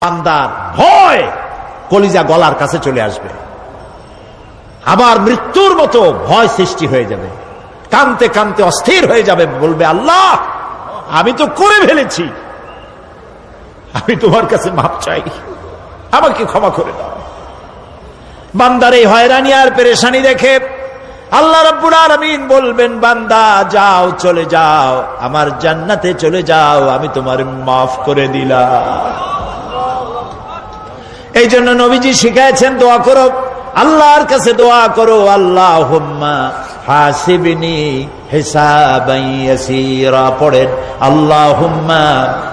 বান্দার ভয় কলিজা গলার কাছে চলে আসবে, আবার মৃত্যুর মতো ভয় সৃষ্টি হয়ে যাবে, কানতে কানতে অস্থির হয়ে যাবে, বলবে আল্লাহ আমি তো করে ফেলেছি, আমি তোমার কাছে মাপ চাই, আমাকে ক্ষমা করে দাও। বান্দার এই হয়রানি আর পেরেশানি দেখে আল্লাহ রাব্বুল আলামিন বলবেন, বান্দা যাও, চলে যাও, আমার জান্নাতে চলে যাও, আমি তোমার মাফ করে দিলাম। এই জন্য নবীজি শিখাইছেন দোয়া করো, আল্লাহর কাছে দোয়া করো, আল্লাহুম্মা হাসিবনি হিসাবান ইয়াসীরা। পড়েন আল্লাহুম্মা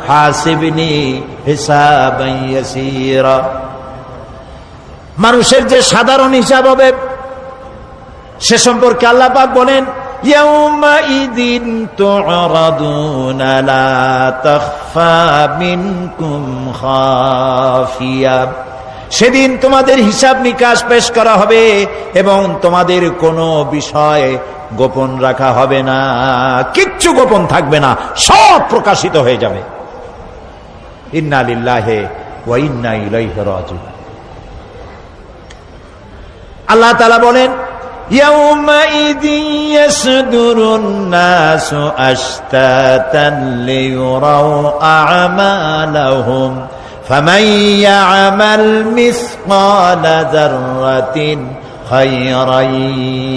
হাসিবনি হিসাবান ইয়াসীরা। মানুষের যে সাধারণ হিসাব হবে সে সম্পর্কে আল্লাহ পাক বলেন, ইয়াউমাইযিন তু'রাদুনা লা তাখফা মিনকুম খাফিয়া। সেদিন তোমাদের হিসাব নিকাশ পেশ করা হবে এবং তোমাদের কোনো বিষয় গোপন রাখা হবে না, কিচ্ছু গোপন থাকবে না, সব প্রকাশিত হয়ে যাবে। ইন্না লিল্লাহি ওয়া ইন্না ইলাইহি রাজিউন। আল্লাহ তাআলা বলেন, ইয়াউমাইযিন ইয়াসদুরুন নাসু আশতাতান লিয়ুরাউ আ'মালাহুম ফামান ইয়া'মাল মিসকালা যাররাতিন খায়রান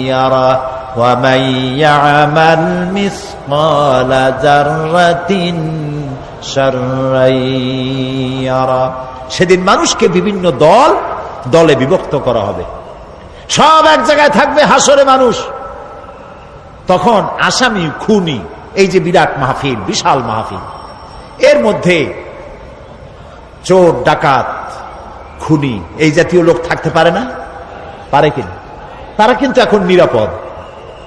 ইয়ারা ওয়া মান ইয়া'মাল মিসকালা যাররাতিন শাররান ইয়ারা। সেদিন মানুষকে বিভিন্ন দলে বিভক্ত করা হবে, সব এক জায়গায় থাকবে হাসরে মানুষ। তখন আসামি খুনি, এই যে বিরাট মাহফিল, বিশাল মাহফিল, এর মধ্যে চোর ডাকাত খুনি এই জাতীয় লোক থাকতে পারে না? পারে কিনা? তারা কিন্তু এখন নিরাপদ,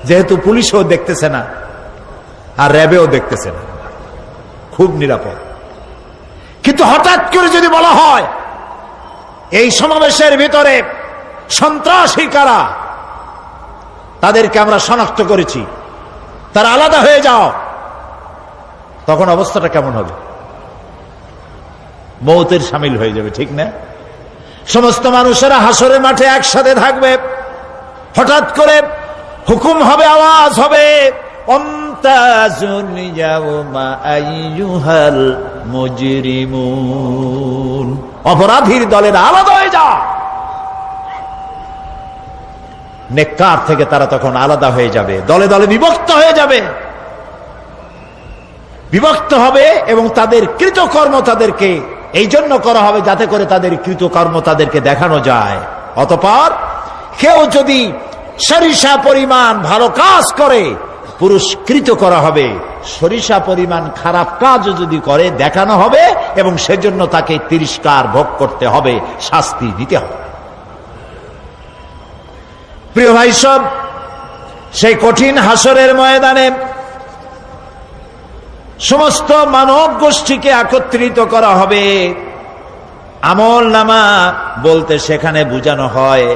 যেহেতু পুলিশও দেখতেছে না আর র্যাবেও দেখতেছে না, খুব নিরাপদ। কিন্তু হঠাৎ করে যদি বলা হয় এই সমাবেশের ভিতরে সন্ত্রাসী কারা, তাদেরকে আমরা শনাক্ত করেছি, তারা আলাদা হয়ে যাও, তখন অবস্থাটা কেমন হবে? মৌতের শামিল হয়ে যাবে, ঠিক না? সমস্ত মানুষেরা হাসরের মাঠে একসাথে থাকবে, হঠাৎ করে হুকুম হবে, আওয়াজ হবে, আমতাজুল ইয়াউমা আইয়ুহাল মুজরিমুন। অপরাধীর দলের আলাদা হয়ে যাও। নেককার থেকে তারা তখন আলাদা হয়ে যাবে, দলে দলে বিভক্ত হয়ে যাবে, বিভক্ত হবে এবং তাদের কৃতকর্ম তাদেরকে এই জন্য করা হবে যাতে করে তাদের কৃতকর্ম তাদেরকে দেখানো যায়। অতঃপর কেউ যদি সরিষা পরিমাণ ভালো কাজ করে পুরস্কৃত করা হবে, সরিষা পরিমাণ খারাপ কাজও যদি করে দেখানো হবে এবং সেজন্য তাকে তিরস্কার ভোগ করতে হবে, শাস্তি দিতে হবে। প্রিয় ভাই সব, সেই কঠিন হাসরের ময়দানে সমস্ত মানব গোষ্ঠীকে একত্রিত করা হবে। আমল নামা বলতে সেখানে বোঝানো হয়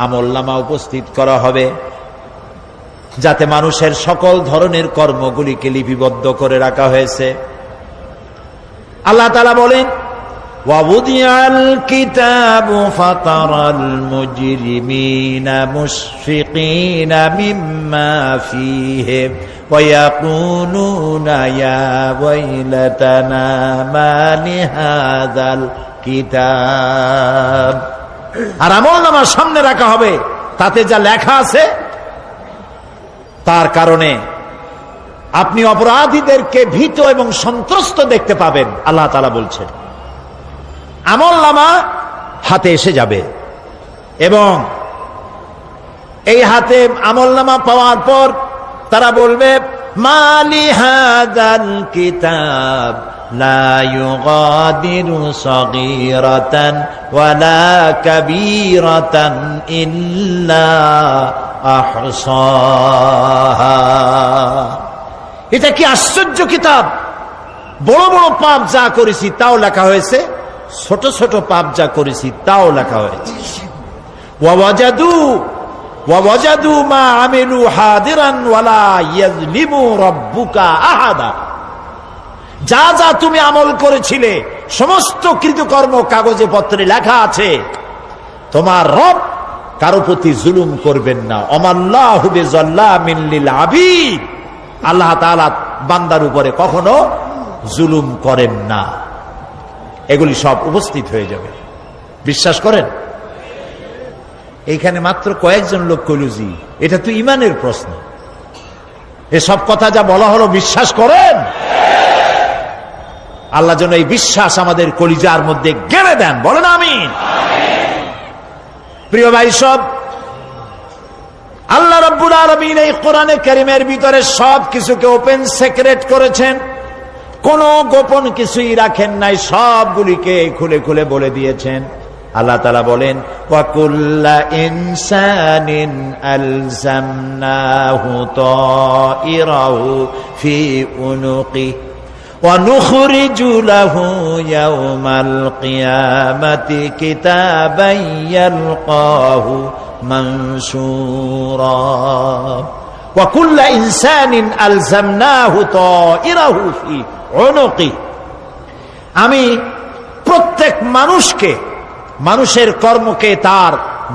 আমল নামা উপস্থিত করা হবে, যাতে মানুষের সকল ধরনের কর্মগুলিকে লিপিবদ্ধ করে রাখা হয়েছে। আল্লাহ তাআলা বলেন, وَوُضِعَ الْكِتَابُ فَتَرَى الْمُجْرِمِينَ مُشْفِقِينَ مِمَّا فِيهِ وَيَقُولُونَ يَا وَيْلَتَنَا مَا لِهَذَا الْكِتَابِ। আর আমলনামার সামনে রাখা হবে, তাতে যা লেখা আছে তার কারণে আপনি অপরাধীদেরকে ভীত এবং সন্ত্রস্ত দেখতে পাবেন। আল্লাহ তাআলা বলছেন, আমলনামা হাতে এসে যাবে এবং এই হাতে আমলনামা পাওয়ার পর তারা বলবে, মালি হাযাল কিতাব লা ইউগাদিরু সাগীরাতান ওয়ালা কাবীরাতান ইল্লা আহসাহা। এটা কি আশ্চর্য কিতাব! বড় বড় পাপ যা করেছি তাও লেখা হয়েছে, ছোট ছোট পাপ যা করেছি তাও লেখা হয়েছে। ওয়াজাদু মা আমিলু হাদিরান ওয়ালা ইয়াজলিমু রাব্বুকা আহাদা। যা যা তুমি আমল করেছিলে সমস্ত কৃতকর্ম কাগজে পত্রে লেখা আছে। তোমার রব কারো প্রতি জুলুম করবেন না। অমাল্লাহু বিযাল্লামিন লিল আবিদ, আল্লাহ তাআলা বান্দার উপরে কখনো জুলুম করেন না। এগুলি সব উপস্থিত হয়ে যাবে, বিশ্বাস করেন? এইখানে মাত্র কয়েকজন লোক কইল জি, এটা তো ঈমানের প্রশ্ন। এসব কথা যা বলা হলো বিশ্বাস করেন? আল্লাহ যেন এই বিশ্বাস আমাদের কলিজার মধ্যে গেড়ে দেন, বলেন আমিন। প্রিয় ভাই সব, আল্লাহ রাব্বুল আলামিন এই কোরআনে কারীমের ভিতরে সব কিছুকে ওপেন সিক্রেট করেছেন, কোনো গোপন কিছুই রাখেন নাই, সবগুলিকে খুলে খুলে বলে দিয়েছেন। আল্লাহ তাআলা বলেন, ওয়া কুল্লা ইনসানিন আলজামনাহু তাইরাহু ফি উনুকি ওয়া নুখরিজু লাহু ইয়াওমাল কিয়ামাতি কিতাবান ইয়ালকাহু মানসুরা। ওয়া কুল্লা ইনসানিন আলজামনাহু তাইরাহু ফি উনুকি, আমি প্রত্যেক মানুষকে, মানুষের কর্মকে তার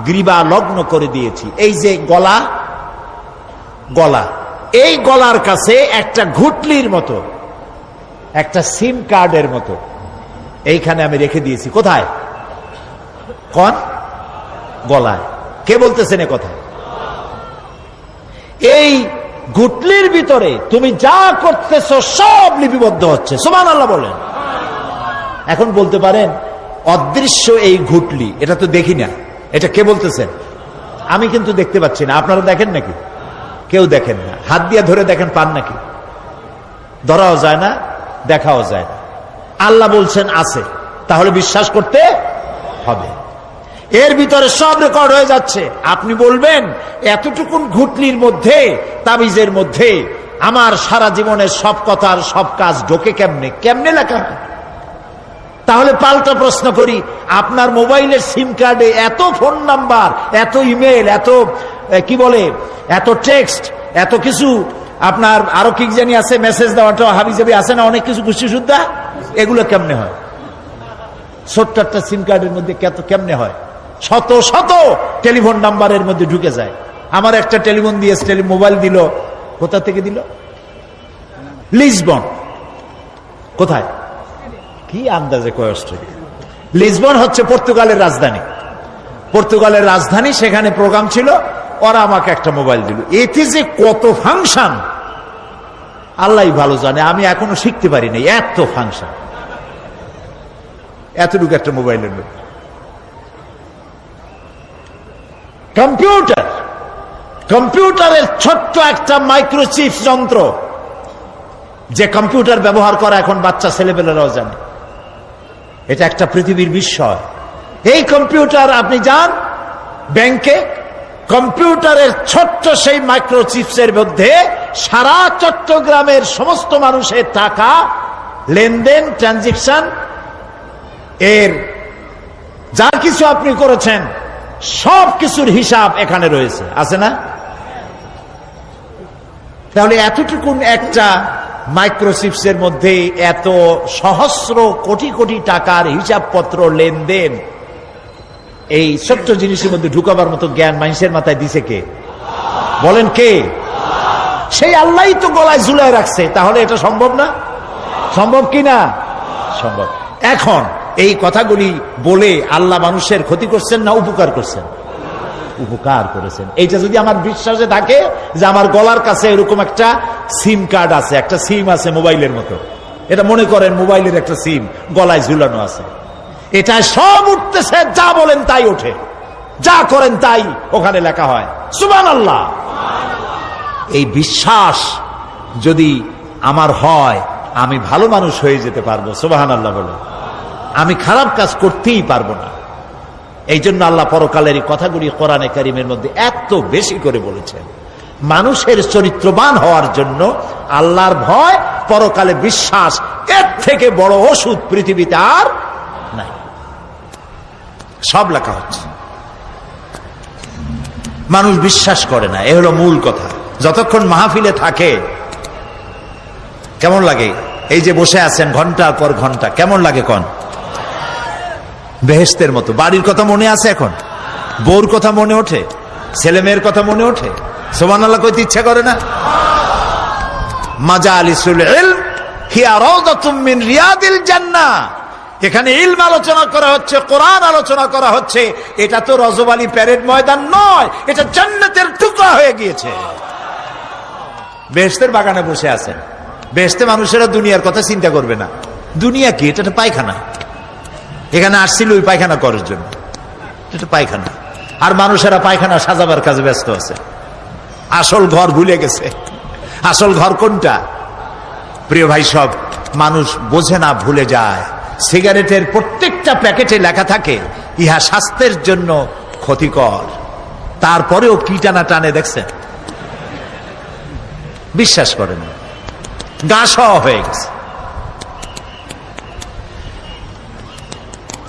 গ্রীবা লগ্ন করে দিয়েছি। এই যে গলা, গলা, এই গলার কাছে একটা ঘুটলির মতো, একটা সিম কার্ডের মতো এইখানে আমি রেখে দিয়েছি। কোথায়? কোন গলায়? কে বলতেছেন এ কথা? এই ঘুটলির ভিতরে তুমি যা করতেছো সব লিপিবদ্ধ হচ্ছে। সুবহানাল্লাহ বলেন। এখন বলতে পারেন অদৃশ্য এই ঘুটলি, এটা তো দেখি না, এটা কে বলতেছেন? আমি কিন্তু দেখতে পাচ্ছি না। আপনারা দেখেন নাকি? কেউ দেখেন না। হাত দিয়ে ধরে দেখেন, পান নাকি? ধরাও যায় না, দেখাও যায় না। আল্লাহ বলছেন আছে, তাহলে বিশ্বাস করতে হবে। এর ভিতরে সব রেকর্ড হয়ে যাচ্ছে। আপনি বলবেন এতটুকুন ঘুটলির মধ্যে, তাবিজের মধ্যে আমার সারা জীবনের সব কথার সব কাজ ঢোকে কেমনে? কেমনে লেখা হয়? তাহলে পাল্টা প্রশ্ন করি, আপনার মোবাইলের সিম কার্ডে এত ফোন নাম্বার, এত ইমেল, এত কি বলে, এত টেক্সট, এত কিছু, আপনার আরো কি জানি আছে, মেসেজ দেওয়াটা হাবিজাবি আছে না, অনেক কিছু গোষ্ঠী সুদ্ধা, এগুলো কেমনে হয়? ছোট্ট একটা সিম কার্ডের মধ্যে কেমনে হয়? শত শত টেলিফোন নাম্বারের মধ্যে ঢুকে যায়। আমার একটা টেলিফোন দিয়ে মোবাইল দিল, কোথা থেকে দিল? লিসবন। কোথায়? কি আন্দাজে কয়? অস্ট্রেলিয়া। লিসবন হচ্ছে পর্তুগালের রাজধানী। পর্তুগালের রাজধানী, সেখানে প্রোগ্রাম ছিল, ওরা আমাকে একটা মোবাইল দিল। এতে যে কত ফাংশন আল্লাহই ভালো জানে, আমি এখনো শিখতে পারি নাই। এত ফাংশন, এতটুকু একটা মোবাইলের মধ্যে। কম্পিউটার, কম্পিউটারের ছোট্ট একটা মাইক্রোচিপ যন্ত্র, যে কম্পিউটার ব্যবহার করা এখন বাচ্চা ছেলেপেলেরাও জানে। এটা একটা পৃথিবীর বিস্ময়। এই কম্পিউটার, আপনি যান ব্যাংকে, কম্পিউটারের ছোট্ট সেই মাইক্রোচিপসের মধ্যে সারা চট্টগ্রামের সমস্ত মানুষের টাকা লেনদেন, ট্রানজেকশন, এর যা কিছু আপনি করেছেন সব কিছুর হিসাব এখানে রয়েছে, আছে না? তাহলে এতটুকুন একটা মাইক্রোচিপসের মধ্যে এত সহস্র কোটি কোটি টাকার হিসাবপত্র, লেনদেন, এই ছোট্ট জিনিসের মধ্যে ঢুকাবার মতো জ্ঞান মানুষের মাথায় দিছে কে? বলেন কে? সেই আল্লাহই তো গলায় ঝুলায় রাখছে। তাহলে এটা সম্ভব না? সম্ভব কি না? সম্ভব। এখন এই কথাগুলি বলে আল্লাহ মানুষের ক্ষতি করছেন না উপকার করছেন? উপকার করেছেন। এইটা যদি আমার বিশ্বাসে থাকে যে আমার গলার কাছে এরকম একটা সিম কার্ড আছে, একটা সিম আছে মোবাইলের মতো, এটা মনে করেন মোবাইলের একটা সিম গলায় ঝুলানো আছে, এটা সব উঠতেছে, যা বলেন তাই ওঠে, যা করেন তাই ওখানে লেখা হয়। সুবহানাল্লাহ। এই বিশ্বাস যদি আমার হয়, আমি ভালো মানুষ হয়ে যেতে পারবো। সুবহানাল্লাহ বলে। আমি খারাপ কাজ করতেই পারবো না। এই জন্য আল্লাহ পরকালের এই কথাগুলি কোরআনে কারীমের মধ্যে এত বেশি করে বলেছেন। মানুষের চরিত্রবান হওয়ার জন্য আল্লাহর ভয়, পরকালে বিশ্বাস, এর থেকে বড় ওষুধ পৃথিবীতে আর নাই। সব লেখা হচ্ছে। মানুষ বিশ্বাস করে না, এ হলো মূল কথা। যতক্ষণ মাহফিলে থাকে কেমন লাগে? এই যে বসে আছেন ঘন্টার পর ঘন্টা, কেমন লাগে কোন? বেহেশতের মতো। বাড়ির কথা মনে আছে এখন? বউর কথা মনে ওঠে? ছেলে মেয়ের কথা মনে ওঠে? সুবহানাল্লাহ কইতে ইচ্ছা করে না? মাজালিসুল ইলম হিয়া রাউদাতুম মিন রিয়াদিল জান্নাহ। এখানে ইলম আলোচনা করা হচ্ছে, কোরআন আলোচনা করা হচ্ছে। এটা তো রজব আলী প্যারেড ময়দান নয়, এটা জান্নাতের টুকরা হয়ে গিয়েছে। বেহেশতের বাগানে বসে আছেন। বেহেশতে মানুষেরা দুনিয়ার কথা চিন্তা করবে না। দুনিয়া কি? এটা পায়খানা। এখানে আসছিল ওই পায়খানা করার জন্য, এটা পায়খানা। আর মানুষেরা পায়খানা সাজাবার কাজে ব্যস্ত আছে, আসল ঘর ভুলে গেছে। আসল ঘর কোনটা? প্রিয় ভাই, সব মানুষ বোঝে না, ভুলে যায়। সিগারেটের প্রত্যেকটা প্যাকেটে লেখা থাকে ইহা স্বাস্থ্যের জন্য ক্ষতিকর, তারপরেও কি টানা টানে দেখছেন? বিশ্বাস করেন, গা সহ হয়ে গেছে।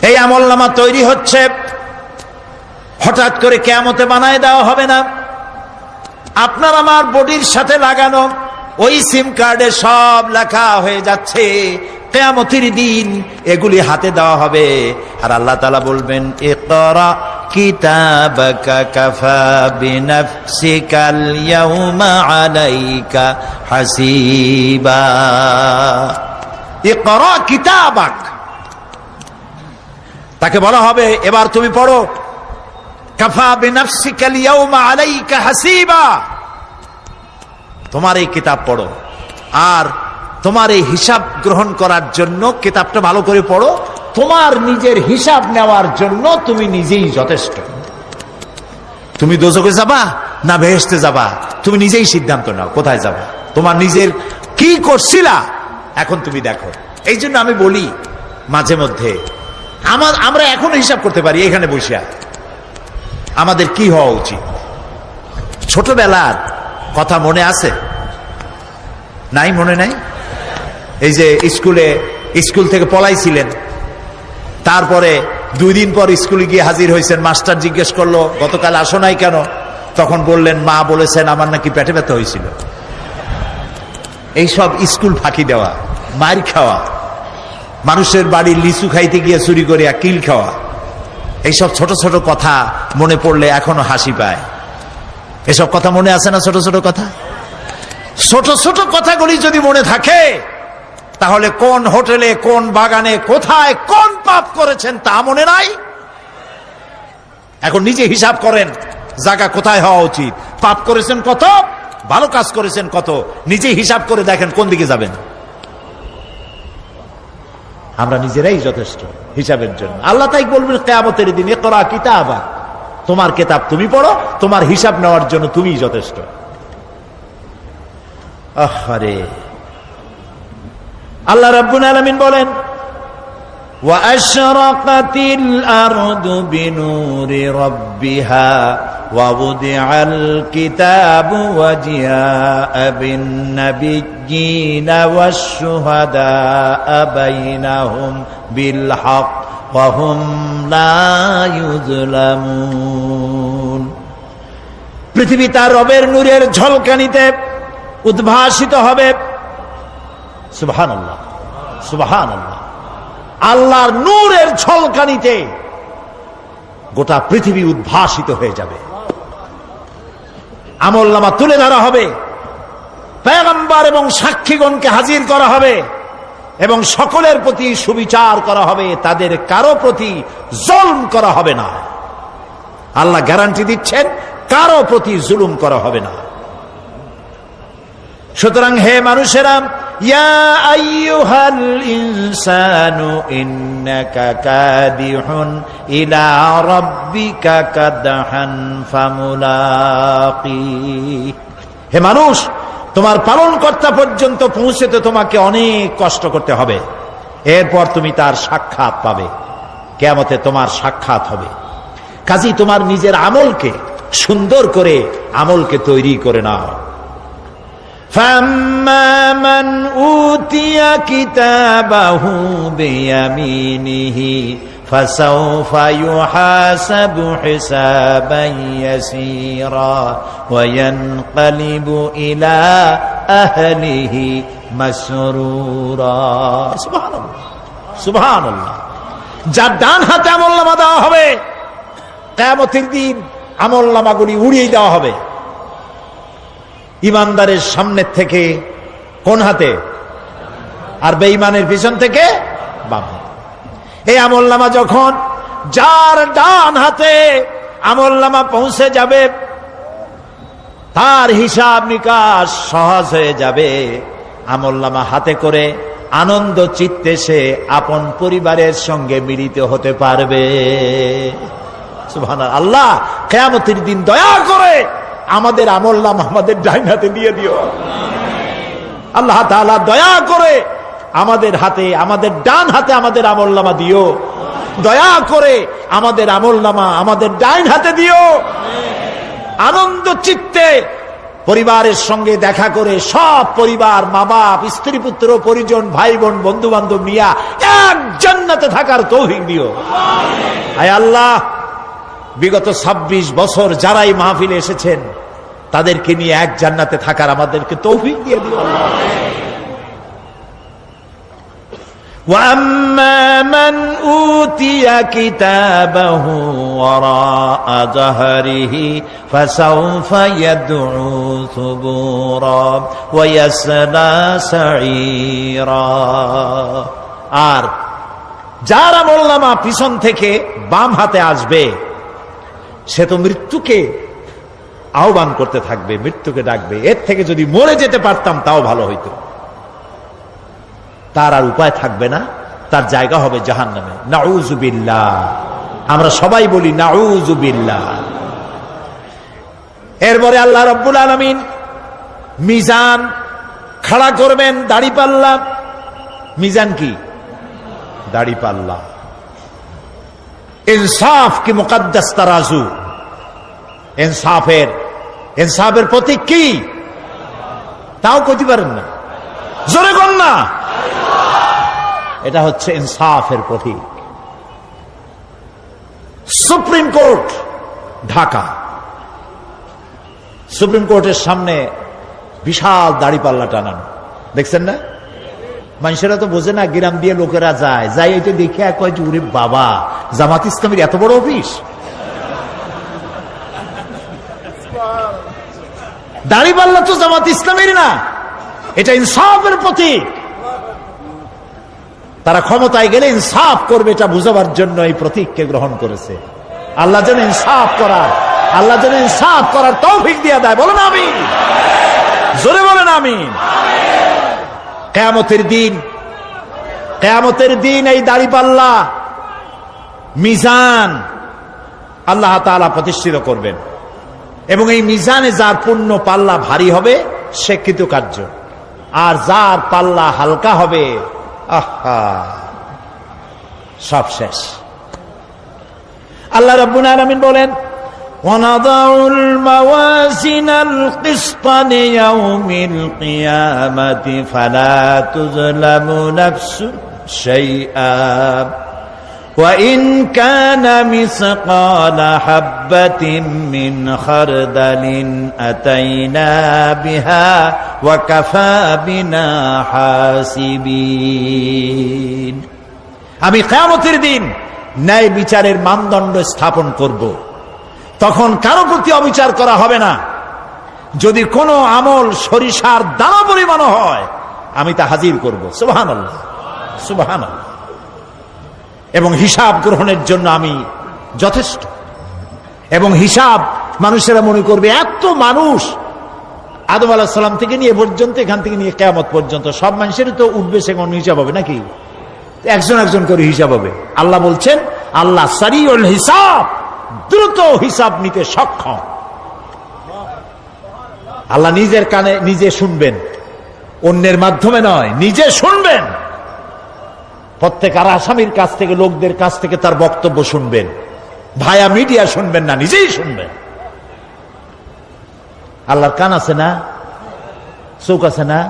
এই আমলনামা তৈরি হচ্ছে, হঠাৎ করে কিয়ামতে বানায় দেওয়া হবে না। আপনার আমার বডির সাথে লাগানো ওই সিম কার্ডে সব লেখা হয়ে যাচ্ছে। কিয়ামতের দিন এগুলি হাতে দেওয়া হবে, আর আল্লাহ তাআলা বলবেন, ইকরা কিতাবাকা কাফা বিনাফসিকাল ইয়াউমা আলাইকা হাসিবা। ইকরা কিতাবাক, তাকে বলা হবে এবার তুমি পড়ো। কাফা বিনাফসিকাল ইয়াউমা আলাইকা হাসিবা, তোমার এই কিতাব পড়ো, আর তোমার এই হিসাব গ্রহণ করার জন্য কিতাবটা ভালো করে পড়ো। তোমার নিজের হিসাব নেওয়ার জন্য তুমি নিজেই যথেষ্ট। তুমি দোজখে যাবা না বেহেশতে যাবা, তুমি নিজেই সিদ্ধান্ত নাও কোথায় যাবা। তোমার নিজের কি করছিলা এখন তুমি দেখো। এই জন্য আমি বলি মাঝে মধ্যে, আমরা এখনো হিসাব করতে পারি এখানে বসে আমাদের কি হওয়া উচিত। ছোটবেলার কথা মনে আছে? নাই? মনে নাই? এই যে স্কুল থেকে পলাইছিলেন, তারপরে 2 দিন পর স্কুলে গিয়ে হাজির হয়েছেন। মাস্টার জিজ্ঞেস করলো গতকাল আসো নাই কেন? তখন বললেন মা বলেছেন আমার নাকি পেটে ব্যথা হয়েছিল। এইসব স্কুল ফাঁকি দেওয়া, মার খাওয়া, মানুষের বাড়ির লিচু খাইতে গিয়ে চুরি করে কিল খাওয়া, এইসব ছোট ছোট কথা মনে পড়লে এখনো হাসি পায়। এসব কথা মনে আছে না? ছোট ছোট কথা, ছোট ছোট কথাগুলি যদি মনে থাকে, তাহলে কোন হোটেলে, কোন বাগানে, কোথায় কোন পাপ করেছেন তা মনে নাই। এখন নিজে হিসাব করেন জায়গা কোথায় হওয়া উচিত, পাপ করেছেন কত, ভালো কাজ করেছেন কত, নিজে হিসাব করে দেখেন কোন দিকে যাবেন। আমরা নিজেরাই যথেষ্ট হিসাবের জন্য। আল্লাহ তাই বলবেন কিয়ামতের দিন, ইকরা কিতাবা, তোমার কিতাব তুমি পড়ো, তোমার হিসাব নেওয়ার জন্য তুমিই যথেষ্ট। আহারে, আল্লাহ রাব্বুল আলামিন বলেন, ওয়া আশরাকাতিল আরদু বিনুরি রাব্বিহা ওয়া wudi'al কিতাবু ওয়া জিআ'a বিন নাবিয়্যিনা ওয়াশ শুহাদা'a বাইনাহুম বিল হক ওয়া হুম লা ইউযলামুন। পৃথিবী তার রবের নূরের ঝলকানিতে উদ্ভাসিত হবে। সুবহানাল্লাহ, সুবহানাল্লাহ। আল্লাহর নূরের ঝলকানিতে গোটা পৃথিবী উদ্ভাসিত হয়ে যাবে। আমলনামা তুলে ধরা হবে, পয়গম্বর এবং সাক্ষীগণকে হাজির করা হবে, এবং সকলের প্রতি সুবিচার করা হবে, তাদের কারো প্রতি জুলুম করা হবে না। আল্লাহ গ্যারান্টি দিচ্ছেন, কারো প্রতি জুলুম করা হবে না। সুতরাং হে মানুষেরা, ইয়া আইয়ুহাল ইনসানু ইন্নাকা কাদিহুন ইলা রাব্বিকা কাদহান ফামুলাকি। হে মানুষ, তোমার পালনকর্তা পর্যন্ত পৌঁছতে তোমাকে অনেক কষ্ট করতে হবে, এরপর তুমি তার সাক্ষাৎ পাবে। কিয়ামতে তোমার সাক্ষাৎ হবে। কাজেই তোমার নিজের আমলকে সুন্দর করে আমলকে তৈরি করে নাও। فَأَمَّا مَنْ أُوتِيَ كِتَابَهُ بِيَمِينِهِ فَسَوْفَ يُحَاسَبُ حِسَابًا يَسِيرًا وَيَنْقَلِبُ إِلَى أَهْلِهِ মাসরুরা। সুবহানাল্লাহ, সুবহানাল্লাহ। যার ডান হাতে আমলনামা দেওয়া হবে, কিয়ামতের দিন আমলনামাগুলি উড়িয়ে দেওয়া হবে ইমানদারের সামনের থেকে কোন হাতে, আর বেঈমানের পিছন থেকে বাম হাতে। এই আমলনামা যখন যার ডান হাতে আমলনামা পৌঁছে যাবে, তার হিসাব নিকাশ সহজ হয়ে যাবে। আমলনামা হাতে করে আনন্দ চিত্তে সে আপন পরিবারের সঙ্গে মিলিত হতে পারবে। সুবহানাল্লাহ। আল্লাহ কিয়ামতের দিন দয়া করে আমাদের আমলনামা আমাদের ডান হাতে দিয়ে দিও। আল্লাহ তাআলা দয়া করে আমাদের হাতে, আমাদের ডান হাতে আমাদের আমলনামা দিও। দয়া করে আমাদের আমলনামা আমাদের ডান হাতে দিও। আনন্দ চিত্তে পরিবারের সঙ্গে দেখা করে সব পরিবার, মা বাপ, স্ত্রী পুত্র পরিজন, ভাই বোন, বন্ধু বান্ধব নিয়া এক জান্নাতে থাকার তৌফিক দিও। আয় আল্লাহ, বিগত 26 বছর যারাই মাহফিলে এসেছেন তাদেরকে নিয়ে এক জান্নাতে থাকার আমাদেরকে তৌফিক দিয়ে দিও। وَأَمَّا مَنْ أُوتِيَ كِتَابَهُ وَرَاءَ ظَهْرِهِ فَسَوْفَ يَدْعُو ثُبُورًا وَيَصْلَى سَعِيرًا। আর যার আমলনামা পিছন থেকে বাম হাতে আসবে, সে তো মৃত্যুকে আহ্বান করতে থাকবে, মৃত্যুকে ডাকবে। এর থেকে যদি মরে যেতে পারতাম তাও ভালো হইতো। তার আর উপায় থাকবে না, তার জায়গা হবে জাহান্নামে। নাউযুবিল্লাহ। আমরা সবাই বলি নাউযুবিল্লাহ। এরপরে আল্লাহ রাব্বুল আলামিন মিজান খাড়া করবেন, দাড়িপাল্লা। মিজান কি? দাড়িপাল্লা। ইনসাফ কি মুকদ্দাস তারাজু। ইনসাফের প্রতীক কি? তাও কইতে পারেন না, জোরে কোন না। এটা হচ্ছে ইনসাফের প্রতীক। সুপ্রিম কোর্ট ঢাকা, সুপ্রিম কোর্টের সামনে বিশাল দাড়িপাল্লা টানানো, দেখছেন না? মানুষেরা তো বোঝে না, গ্রাম দিয়ে লোকেরা যায়, যাই এটা দেখে কয় যে ওরে বাবা, জামাত ইসলামের এত বড় অফিস। দাড়িপাল্লা তো জামাত ইসলামের না, এটা ইনসাফের প্রতীক। তারা ক্ষমতায় গেলে ইনসাফ করবে, এটা বুঝাবার জন্য এই প্রতীককে গ্রহণ করেছে। আল্লাহ যেন ইনসাফ করার তৌফিক দিয়ে দেয়। বলেন আমিন, জোরে বলেন আমিন। কিয়ামতের দিন এই দাড়িপাল্লা মিজান আল্লাহ তাআলা প্রতিষ্ঠিত করবেন, এবং এই মিজানে যার পুণ্য পাল্লা ভারী হবে সে কৃতকার্য, আর যার পাল্লা হালকা হবে আহা সব শেষ। আল্লাহ রাব্বুল আলামিন বলেন, وَنَضَعُ الْمَوَازِينَ الْقِسْطَ لِيَوْمِ الْقِيَامَةِ فَلَا تُظْلَمُ نَفْسٌ شَيْئًا وَإِنْ كَانَ مِثْقَالَ حَبَّةٍ مِّنْ خَرْدَلٍ أَتَيْنَا بِهَا وَكَفَى بِنَا حَاسِبِينَ। আমি কিয়ামতের দিন ন্যায় বিচারের মানদণ্ড স্থাপন করব। তখন কারো প্রতি অবিচার করা হবে না। যদি কোনো আমল সরিষার দানা পরিমাণ হয়, আমি তা হাজির করব। সুবহানাল্লাহ, সুবহানাল্লাহ। এবং হিসাব গ্রহণের জন্য আমি যথেষ্ট। এবং হিসাব মানুষেরা মনে করবে, এত মানুষ আদম আলাইহিস সালাম থেকে নিয়ে পর্যন্ত, এখান থেকে নিয়ে কিয়ামত পর্যন্ত সব মানুষেরই তো উঠবে সেখান হিসাব হবে নাকি? একজন একজন করে হিসাব হবে। আল্লাহ বলছেন, আল্লাহ সারিউল হিসাব, দ্রুত হিসাব নিতে সক্ষম। আল্লাহ নিজের কানে নিজে শুনবেন, অন্যের মাধ্যমে নয়, নিজে শুনবেন। প্রত্যেক আর আসামির কাছ থেকে, লোকদের কাছ থেকে তার বক্তব্য শুনবেন, ভায়া মিডিয়া শুনবেন না, নিজেই শুনবেন। আল্লাহর কান আছে না, চোখ আছে না?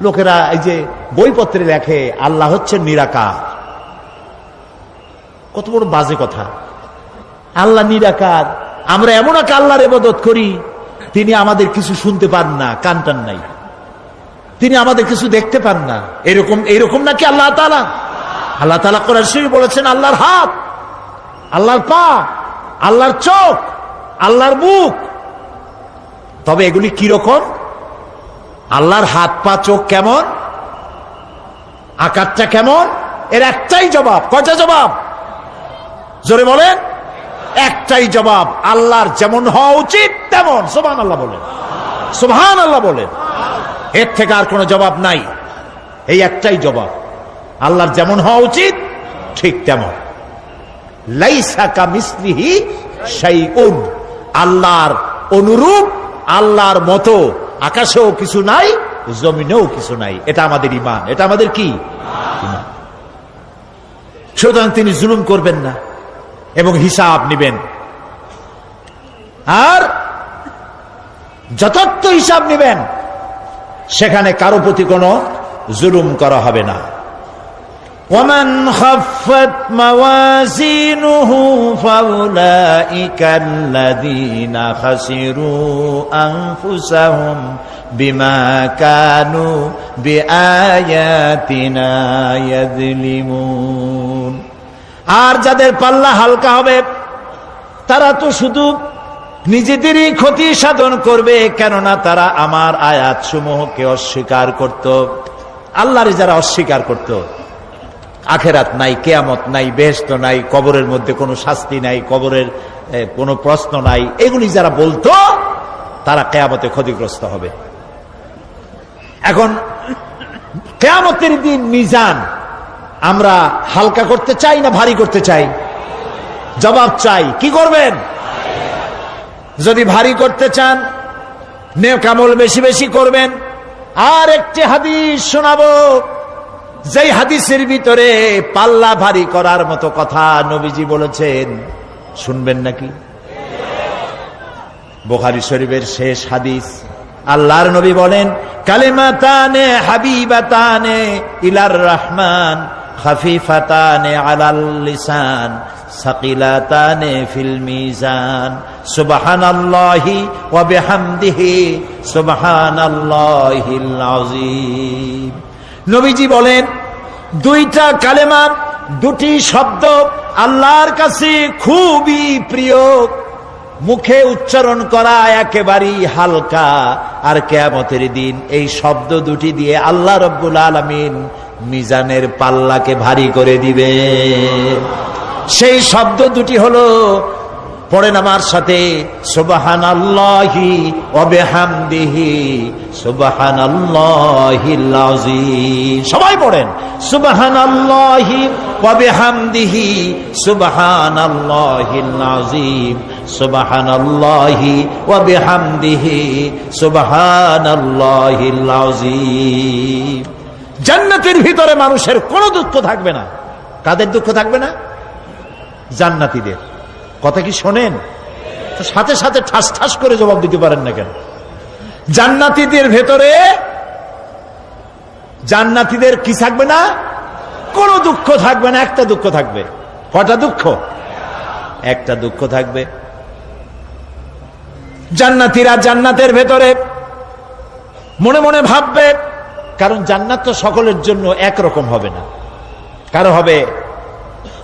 লোকেরা এই যে বইপত্রে লেখে আল্লাহ হচ্ছে নিরাকার, কত বড় বাজে কথা। আল্লাহ নিরাকার, আমরা এমন এক আল্লাহর ইবাদত করি তিনি আমাদের কিছু শুনতে পান না, কান টান নাই। তিনি আমাদের কিছু দেখতে পান না, এরকম নাকি আল্লাহ তাআলা? আল্লাহ তাআলা কোরআন শরীফে বলেছেন আল্লাহর হাত, আল্লাহর পা, আল্লাহর চোখ, আল্লাহর মুখ। তবে এগুলি কি রকম? আল্লাহর হাত, পা, চোখ কেমন, আকারটা কেমন? এর একটাই জবাব। কয়টা জবাব? জোরে বলেন। একটাই জবাব, আল্লাহর যেমন হওয়া উচিত তেমন। সুবহানাল্লাহ বলেন, সুবহানাল্লাহ বলেন। এর থেকে আর কোনো জবাব নাই, এই একটাই জবাব, আল্লাহর যেমন হওয়া উচিত ঠিক তেমন। লাইসা কামিসলিহি শাইউন, আল্লাহর অনুরূপ, আল্লাহর মতো আকাশেও কিছু নাই, জমিনেও কিছু নাই। এটা আমাদের ঈমান, এটা আমাদের কি ঈমান। সুতরাং তিনি জুলুম করবেন না এবং হিসাব নেবেন, আর যথার্থ হিসাব নেবেন, সেখানে কারো প্রতি কোনো জুলুম করা হবে না। ومن خفت موازينه فأولئك الذين خسروا أنفسهم بما كانوا بآياتنا يظلمون। আর যাদের পাল্লা হালকা হবে তারা তো শুধু নিজেদেরই ক্ষতি সাধন করবে, কেননা তারা আমার আয়াত সমূহকে অস্বীকার করত। আল্লাহর যারা অস্বীকার করত, আখেরাত নাই, কিয়ামত নাই, বেহেশত নাই, কবরের মধ্যে কোনো শাস্তি নাই, কবরের কোনো প্রশ্ন নাই, এগুলি যারা বলতো তারা কিয়ামতে ক্ষতিগ্রস্ত হবে। এখন কিয়ামতের দিন মিজান আমরা হালকা করতে চাই না ভারী করতে চাই? জবাব চাই। কি করবেন? যদি ভারী করতে চান, নেক আমল বেশি বেশি করবেন। আর একটি হাদিস শোনাবো, যেই হাদিসের ভিতরে পাল্লা ভারী করার মতো কথা নবীজি বলেছেন। শুনবেন নাকি? বুখারী শরীফের শেষ হাদিস। আল্লাহর নবী বলেন, কালিমাতানে হাবিবাতানে ইলার রহমান খাফিফাতানে আলাল লিসান সাকিলাতানে ফিল মিজান সুবহানাল্লাহি ওয়া বিহামদিহি সুবহানাল্লাহিল আযীম। নবীজি বলেন, দুইটা কালেমা, দুটি শব্দ আল্লাহর কাছে খুবই প্রিয়, মুখে উচ্চারণ করা একেবারেই হালকা। আর কিয়ামতের দিন এই শব্দ দুটি দিয়ে আল্লাহ রাব্বুল আলামিন মিজানের পাল্লাকে ভারী করে দিবে। সেই শব্দ দুটি হলো, পড়েন আমার সাথে, সুবহানাল্লাহি ওয়া বিহামদিহি সুবহানাল্লাহিল আযীম। সবাই পড়েন, সুবহানাল্লাহি ওয়া বিহামদিহি সুবহানাল্লাহিল আযীম সুবহানাল্লাহি ওয়া বিহামদিহি সুবহানাল্লাহিল আযীম। জান্নাতের ভিতরে মানুষের কোনো দুঃখ থাকবে না। কাদের দুঃখ থাকবে না? জান্নাতীদের। কথা কি শোনেন? সাথে সাথে ঠাস ঠাস করে জবাব দিতে পারেন না কেন? জান্নাতীদের ভেতরে, জান্নাতীদের কি থাকবে না? কোনো দুঃখ থাকবে না। একটা দুঃখ থাকবে। কটা দুঃখ? একটা দুঃখ থাকবে। জান্নাতীরা জান্নাতের ভেতরে মনে মনে ভাববে, কারণ জান্নাত তো সকলের জন্য একরকম হবে না। কারো হবে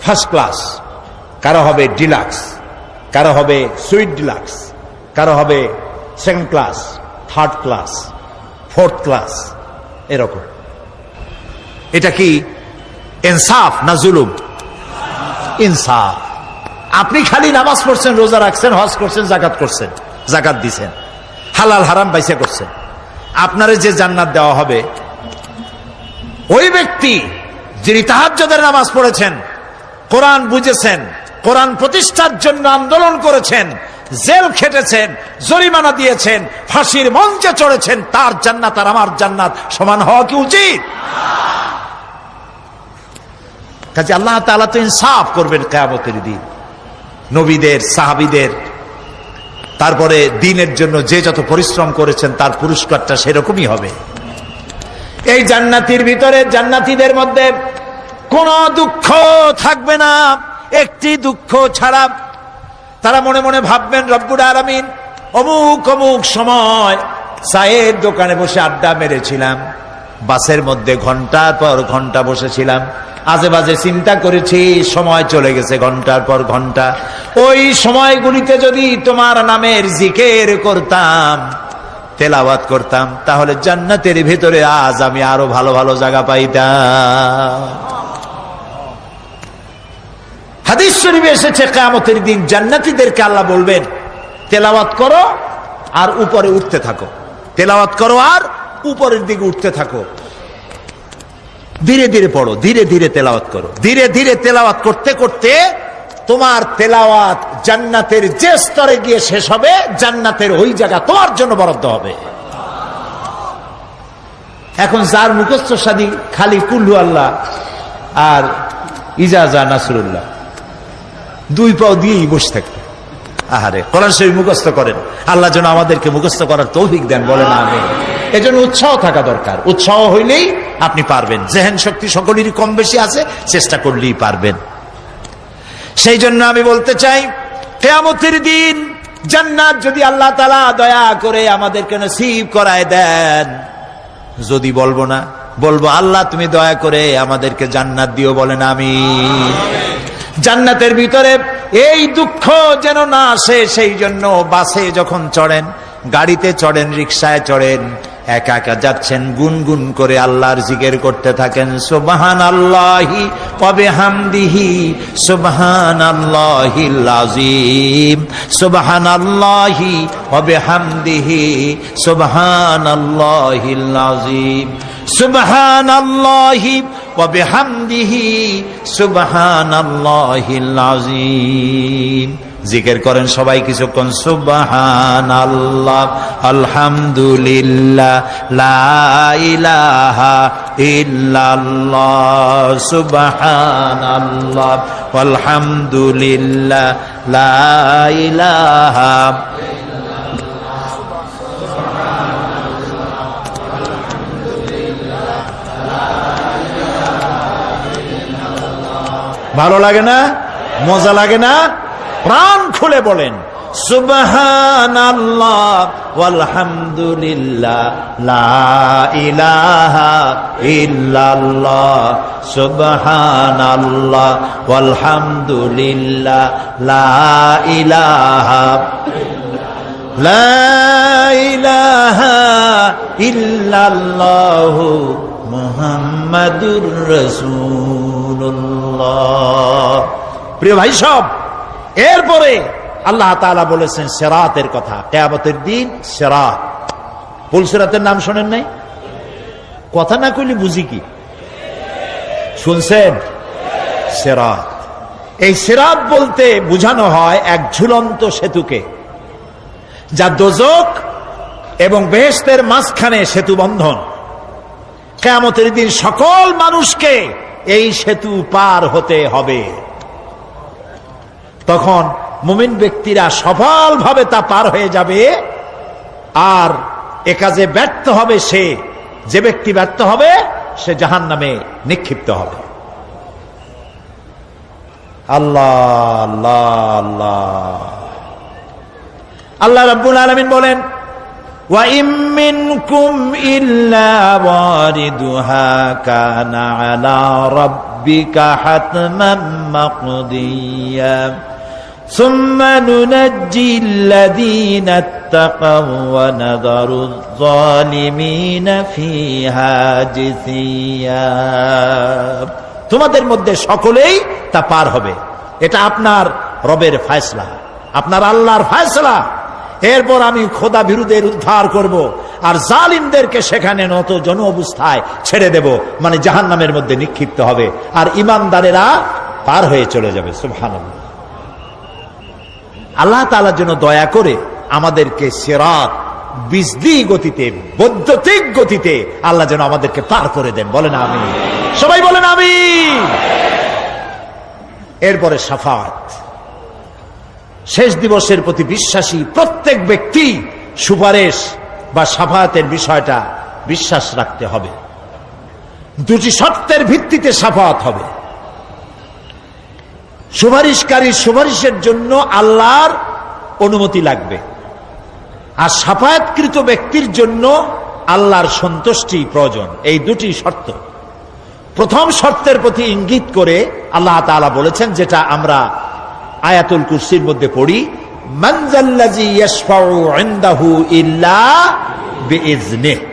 ফার্স্ট ক্লাস, কারো হবে ডিলাক্স, কারো হবে সুইট ডিলাক্স, কারো হবে second class, third class, fourth class, এরকম। এটা কি ইনসাফ না জুলুম? ইনসাফ। আপনি খালি নামাজ পড়ছেন, রোজা রাখছেন, হজ করছেন, যাকাত করছেন, যাকাত দিছেন, হালাল হারাম বাইসা করছেন, আপনারে যে জান্নাত দেওয়া হবে, ওই ব্যক্তি যিনি তাহাজ্জুদের নামাজ পড়েছেন, কোরআন বুঝেছেন, কোরআন প্রতিষ্ঠার জন্য আন্দোলন করেছেন, জেল খেটেছেন, জরিমানা দিয়েছেন, ফাঁসির মঞ্চে চড়েছেন, তার জান্নাত আর আমার জান্নাত সমান হওয়া কি উচিত? কাজে আল্লাহ তাআলা তো ইনসাফ করবেন কিয়ামতের দিন। নবীদের, সাহাবীদের, তারপরে দ্বীনের জন্য যে যত পরিশ্রম করেছেন তার পুরস্কারটা সেরকমই হবে। এই জান্নাতের ভিতরে, জান্নাতীদের মধ্যে কোনো দুঃখ থাকবে না, একটি দুঃখ ছাড়া। তারা মনে মনে ভাববেন, রব্বুল আলামিন অমুক অমুক সময় চায়ের দোকানে বসে আড্ডা মেরেছিলাম, বাসের মধ্যে ঘন্টার পর ঘন্টা বসেছিলাম, আজে বাজে চিন্তা করেছি, সময় চলে গেছে ঘন্টার পর ঘন্টা। ওই সময়গুলিতে যদি তোমার নামের জিকির করতাম, তেলাওয়াত করতাম, তাহলে জান্নাতের ভিতরে আজ আমি আরো ভালো ভালো জায়গা পাইতাম। হাদিস শরীফে এসেছে কিয়ামতের দিন জান্নাতীদেরকে আল্লাহ বলবেন, তেলাওয়াত করো আর উপরে উঠতে থাকো, তেলাওয়াত করো আর উপরের দিকে উঠতে থাকো, ধীরে ধীরে পড়ো, ধীরে ধীরে তেলাওয়াত করো। ধীরে ধীরে তেলাওয়াত করতে করতে তোমার তেলাওয়াত জান্নাতের যে স্তরে গিয়ে শেষ হবে, জান্নাতের ওই জায়গা তোমার জন্য বরাদ্দ হবে। এখন যার মুখস্থ সাদি খালি কুল্লু আল্লাহ আর ইজাজা নাসরুল্লাহ, দুই পাও দিয়েই বসে থাকবে। আহারে, কোরআন শরীফ মুখস্থ করেন, আল্লাহ যেন আমাদেরকে মুখস্থ করার তৌফিক দেন, বলেন আমিন। এজন্য উৎসাহ থাকা দরকার, উৎসাহ হইলেই আপনি পারবেন। জেহেন শক্তি সকলেরই কম বেশি আছে, চেষ্টা করলেই পারবেন। সেই জন্য আমি বলতে চাই, কিয়ামতের দিন জান্নাত যদি আল্লাহ তাআলা দয়া করে আমাদেরকে নসিব করায় দেন, যদি বলবো না, বলবো আল্লাহ তুমি দয়া করে আমাদেরকে জান্নাত দিও, বলেন আমিন। জান্নাতের ভিতরে এই দুঃখ যেন না আসে, সেই জন্য বাসে যখন চড়েন, গাড়িতে চড়েন, রিকশায় চড়েন, একা একা যাচ্ছেন, গুনগুন করে আল্লাহর জিকির করতে থাকেন। সুবহানাল্লাহি ওয়া বিহামদিহি সুবহানাল্লাহিল আযীম, সুবহানাল্লাহি ওয়া বিহামদিহি সুবহানাল্লাহিল আযীম, সুবহানাল্লাহি ওয়া বিহামদিহি সুবহানাল্লাহিল আযীম। জিকির করেন সবাই কিছুক্ষণ, সুবহানাল্লাহ, আলহামদুলিল্লাহ, লা ইলাহা ইল্লাল্লাহ, সুবহানাল্লাহ, আলহামদুলিল্লাহ, লা ইলাহা। ভালো লাগে না? মজা লাগে না? প্রাণ খুলে বলেন সুবহানাল্লাহ ওয়ালহামদুলিল্লাহ, লা ইলাহা ইল্লাল্লাহ, সুবহানাল্লাহ ওয়ালহামদুলিল্লাহ, লা ইলাহা, লা ইলাহা ইল্লাল্লাহ মুহাম্মাদুর রাসূলুল্লাহ। প্রিয় ভাই সব, এরপরে আল্লাহ তাআলা বলেছেন সিরাতের কথা। কিয়ামতের দিন সিরাত, পুলসিরাতের নাম শোনেন নাই? কথা না কইলে বুঝি কি? শুনছেন? সিরাত, এই সিরাত বলতে বোঝানো হয় এক ঝুলন্ত সেতুকে, যা দোজখ এবং বেহেশতের মাঝখানে সেতু বন্ধন। কিয়ামতের দিন সকল মানুষকে এই সেতু পার হতে হবে। তখন মুমিন ব্যক্তিরা সফলভাবে তা পার হয়ে যাবে, আর এ কাজে ব্যর্থ হবে সে, যে ব্যক্তি ব্যর্থ হবে সে জাহান্নামে নিক্ষিপ্ত হবে। আল্লাহ আল্লাহ আল্লাহ। আল্লাহ রাব্বুল আলামিন বলেন, ওয়া ইম মিনকুম ইল্লা ওয়ারিদুহা কানা আলা রাব্বিকা হাতমান মাকদিয়া সুম্মা নুনাজ্জিল্লাযীনা ইত্তাকাও ওয়া নাযারুয যালিমিনা ফিহা জিসিয়া। তোমাদের মধ্যে সকলেই তা পার হবে, এটা আপনার রবের ফয়সালা, আপনার আল্লাহর ফয়সালা। এরপর আমি খোদা বিরুদ্ধের উদ্ধার করব, আর জালিমদেরকে সেখানে নত জন অবস্থায় ছেড়ে দেব, মানে জাহান্নামের মধ্যে নিক্ষিপ্ত হবে, আর ঈমানদারেরা পার হয়ে চলে যাবে। সুবহানাল্লাহ। আল্লাহ তাআলার জন্য দয়া করে আমাদেরকে সিরাত বিজলি গতিতে, বৈদ্যুতিক গতিতে আল্লাহ যেন আমাদেরকে পার করে দেন, বলেন আমিন। সবাই বলেন আমিন। এরপরে শাফাত, শেষ দিবসের প্রতি বিশ্বাসী প্রত্যেক ব্যক্তি সুপারিশ বা শাফাতের বিষয়টা বিশ্বাস রাখতে হবে। দুটি শর্তের ভিত্তিতে শাফাত হবে। সুপারিশকারীর সুপারিশের জন্য আল্লাহর অনুমতি লাগবে, আর শাফায়াতকৃত ব্যক্তির জন্য আল্লাহর সন্তুষ্টি প্রয়োজন। এই দুটি শর্ত। প্রথম শর্তের প্রতি ইঙ্গিত করে আল্লাহ তাআলা বলেছেন, যেটা আমরা আয়াতুল কুরসির মধ্যে পড়ি, মান যাল্লাযী ইয়াশফাউ ইনদাহু ইল্লা বিইজনিহি।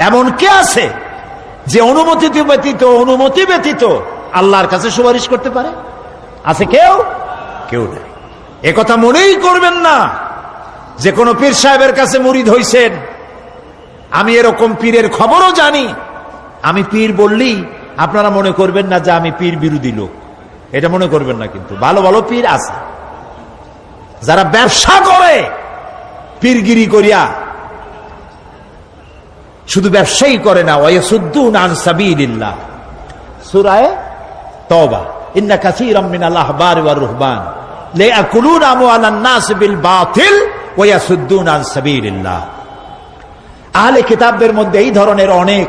এমন কে আছে যে অনুমতি ব্যতীত আল্লাহর কাছে সুপারিশ করতে পারে? আছে কেউ? কেউ নেই। একথা মনেই করবেন না যে কোন পীর সাহেবের কাছে মুরিদ হইছেন। আমি এরকম পীরের খবরও জানি। আমি পীর বললেই আপনারা মনে করবেন না যে আমি পীর বিরোধী লোক, এটা মনে করবেন না। কিন্তু ভালো ভালো পীর আছে যারা ব্যবসা করে পীরগিরি করিয়া। শুধু ব্যবসায়ী করে না, ওয়ায়াসুদ্দুনা আন সাবিলিল্লাহ। সূরা তাওবা, ইন্না কাসীরাম মিনাল আহবারি ওয়ার রুহবান লায়াকুলুনা আমওয়ালান নাস বিল বাতিল ওয়ায়াসুদ্দুনা আন সাবিলিল্লাহ। আহলে কিতাবদের মধ্যে এই ধরনের অনেক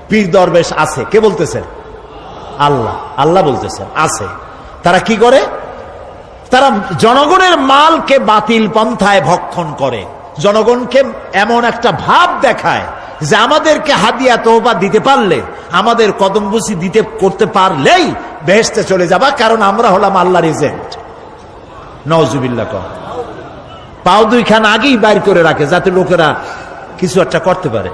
পীর দরবেশ আছে। কে বলতেছেন? আল্লাহ। আল্লাহ বলতেছেন আছে। তারা কি করে? তারা জনগণের মালকে বাতিল পন্থায় ভক্ষণ করে। জনগণকে এমন একটা ভাব দেখায় যে আমাদেরকে হাদিয়া তোহফা দিতে পারলে, আমাদের কদমবুসি দিতে করতে পারলেই বেহেশতে চলে যাবা, কারণ আমরা হলাম আল্লাহর এজেন্ট। নাউজুবিল্লাহ। পাও দুইখান আগেই বাইর করে রাখে যাতে লোকেরা কিছু একটা করতে পারে।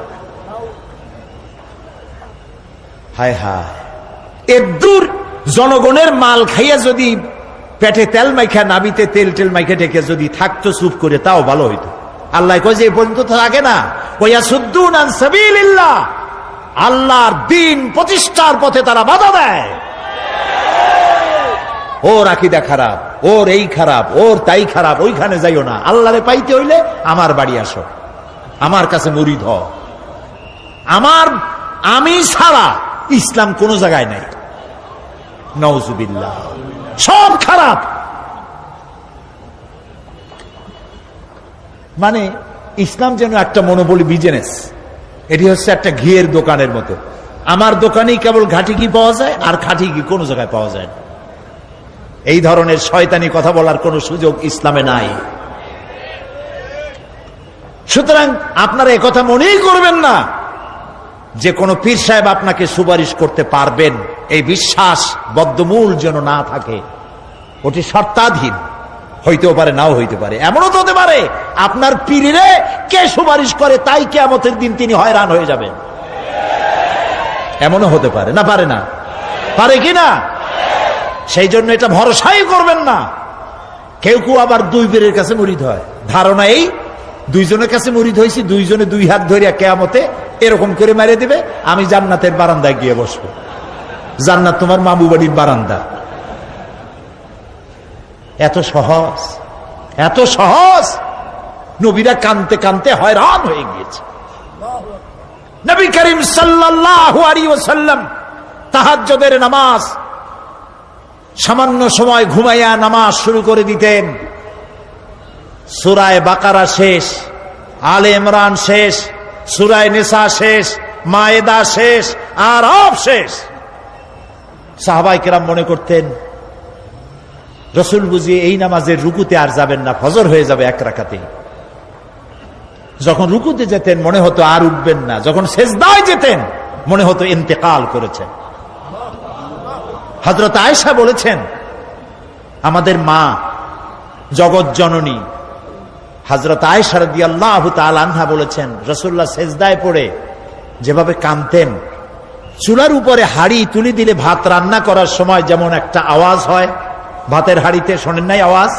হায় হায়, এদূর জনগণের মাল খাইয়া যদি পেটে তেল মাইখা, নাবিতে তেল টেল মাইখা ঢেকে যদি থাকতো চুপ করে, তাও ভালো হইতো। আল্লাহ কয় যে এই পর্যন্ত থাকে না, ওয়ায়াসুদ্দুনা আন সাবিলিল্লাহ, আল্লাহর দ্বীন প্রতিষ্ঠার পথে তারা বাধা দেয়। ওর আকীদা খারাপ, ওর এই খারাপ, ওর তাই খারাপ, ওইখানে যাইও না। আল্লাহরে পাইতে হইলে আমার বাড়ি আসো, আমার কাছে মুরিদ হও। আমি ছাড়া ইসলাম কোন জায়গায় নাই। নাউজুবিল্লাহ। সব খারাপ। মানে ইসলাম যেন একটা মনোপলি বিজনেস। এটি হচ্ছে একটা ঘিয়ের দোকানের মতো। আমার দোকানেই কেবল ঘাটি ঘি পাওয়া যায়, আর খাঁটি ঘি কোনো জায়গায় পাওয়া যায় না। এই ধরনের শয়তানি কথা বলার কোনো সুযোগ ইসলামে নাই। সুতরাং আপনারা একথা মনেই করবেন না যে কোন পীর সাহেব আপনাকে সুপারিশ করতে পারবেন। এই বিশ্বাস বদ্ধমূল যেন না থাকে। ওটি শর্তাধীন, হইতেও পারে, নাও হইতে পারে। এমনও তো হতে পারে আপনার পীরে কে সুপারিশ করে তাই কিয়ামতের দিন তিনি হয়রান হয়ে যাবেন। এমনও হতে পারে না? পারে না? পারে কি না? সেই জন্য এটা ভরসাই করবেন না। কেউ কেউ আবার দুই পীরের কাছে মুরিদ হয়। ধারণা এই, দুইজনের কাছে মুরিদ হয়েছি, দুইজনে দুই হাত ধরিয়া কিয়ামতে এরকম করে মেরে দিবে, আমি জান্নাতের বারান্দায় গিয়ে বসবো। জান্নাত তোমার মামু বাড়ির বারান্দা। এত সহজ, এত সহজ। নবীরা কানতে কানতে হয়রান হয়ে গিয়েছে। নবী করিম সাল্লাল্লাহু আলাইহি ওয়াসাল্লাম তাহাজ্জুদের নামাজ সামান্য সময় ঘুমাইয়া নামাজ শুরু করে দিতেন। সূরা বাকারা শেষ, আলে ইমরান শেষ, সূরা নিসা শেষ, মায়েদা শেষ, আরাফ শেষ। সাহাবায়ে কেরাম মনে করতেন রাসূল বুঝি এই নামাজের রুকুতে আর যাবেন না, ফজর হয়ে যাবে এক রাকাতে। যখন রুকুতে যেতেন মনে হতো আর উঠবেন না, যখন সেজদায় যেতেন মনে হতো ইন্তেকাল করেছেন। হযরত আয়েশা বলেছেন, আমাদের মা জগৎ জননী হযরত আয়েশা রাদিয়াল্লাহু তাআলা আনহা বলেছেন, রাসূলুল্লাহ সেজদায় পড়ে যেভাবে কাঁদতেন, চুলার উপরে হাড়ি তুলে দিলে ভাত রান্না করার সময় যেমন একটা আওয়াজ হয় ভাতের হাড়িতে, শোনেন নাই আওয়াজ?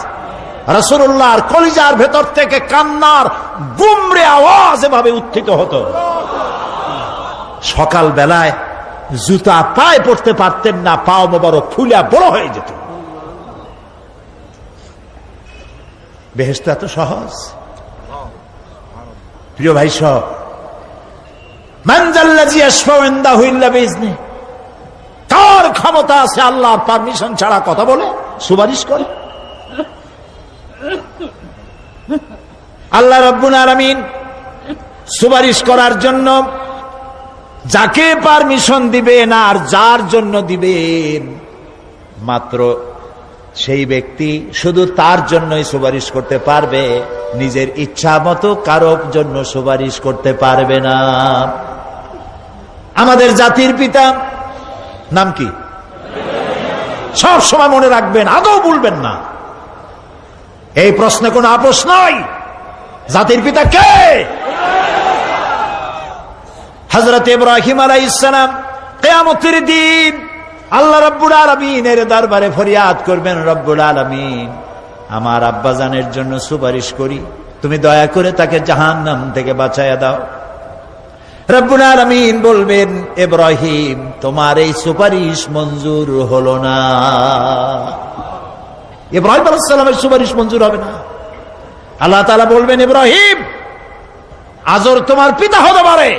রাসূলুল্লাহর কলিজার ভেতর থেকে কান্নার গুমরে আওয়াজ এভাবে উত্থিত হতো। সকাল বেলায় জুতা পায়ে পড়তে পারতেন না, পাও মোবারক ফুলা বড় হয়ে যেত। বেহেশত এত সহজ। প্রিয় ভাই সব, মান যাল্লাযী ইয়াশফাউ ইনদাহু ইল্লা বিইজনিহি, কার ক্ষমতা আছে আল্লাহর পারমিশন ছাড়া কথা বলে, সুপারিশ করে? আল্লাহ রাব্বুল আলামিন সুপারিশ করার জন্য যাকে পারমিশন দিবেন আর যার জন্য দিবেন মাত্র সেই ব্যক্তি শুধু তার জন্যই সুপারিশ করতে পারবে, নিজের ইচ্ছা মতো কারোর জন্য সুপারিশ করতে পারবে না। আমাদের জাতির পিতা নাম কি? সব সময় মনে রাখবেন, আদৌ ভুলবেন না। এই প্রশ্নে কোনো আপোষ নয়। জাতির পিতা কে? হযরত ইব্রাহিম আলাইহিস সালাম কিয়ামতের দিন আল্লাহ রাব্বুল আলামিনের দরবারে ফরিয়াদ করবেন, রব্বুল আলামিন, আমার আব্বাজানের জন্য সুপারিশ করি, তুমি দয়া করে তাকে জাহান্নাম থেকে বাঁচায়া দাও। রব্বুল আলামিন বলবেন, ইব্রাহিম, তোমার এই সুপারিশ মঞ্জুর হলো না। ইব্রাহিম আলাইহিস সালামের সুপারিশ মঞ্জুর হবে না। আল্লাহ তাআলা বলবেন, ইব্রাহিম, আজর তোমার পিতা হতে পারে,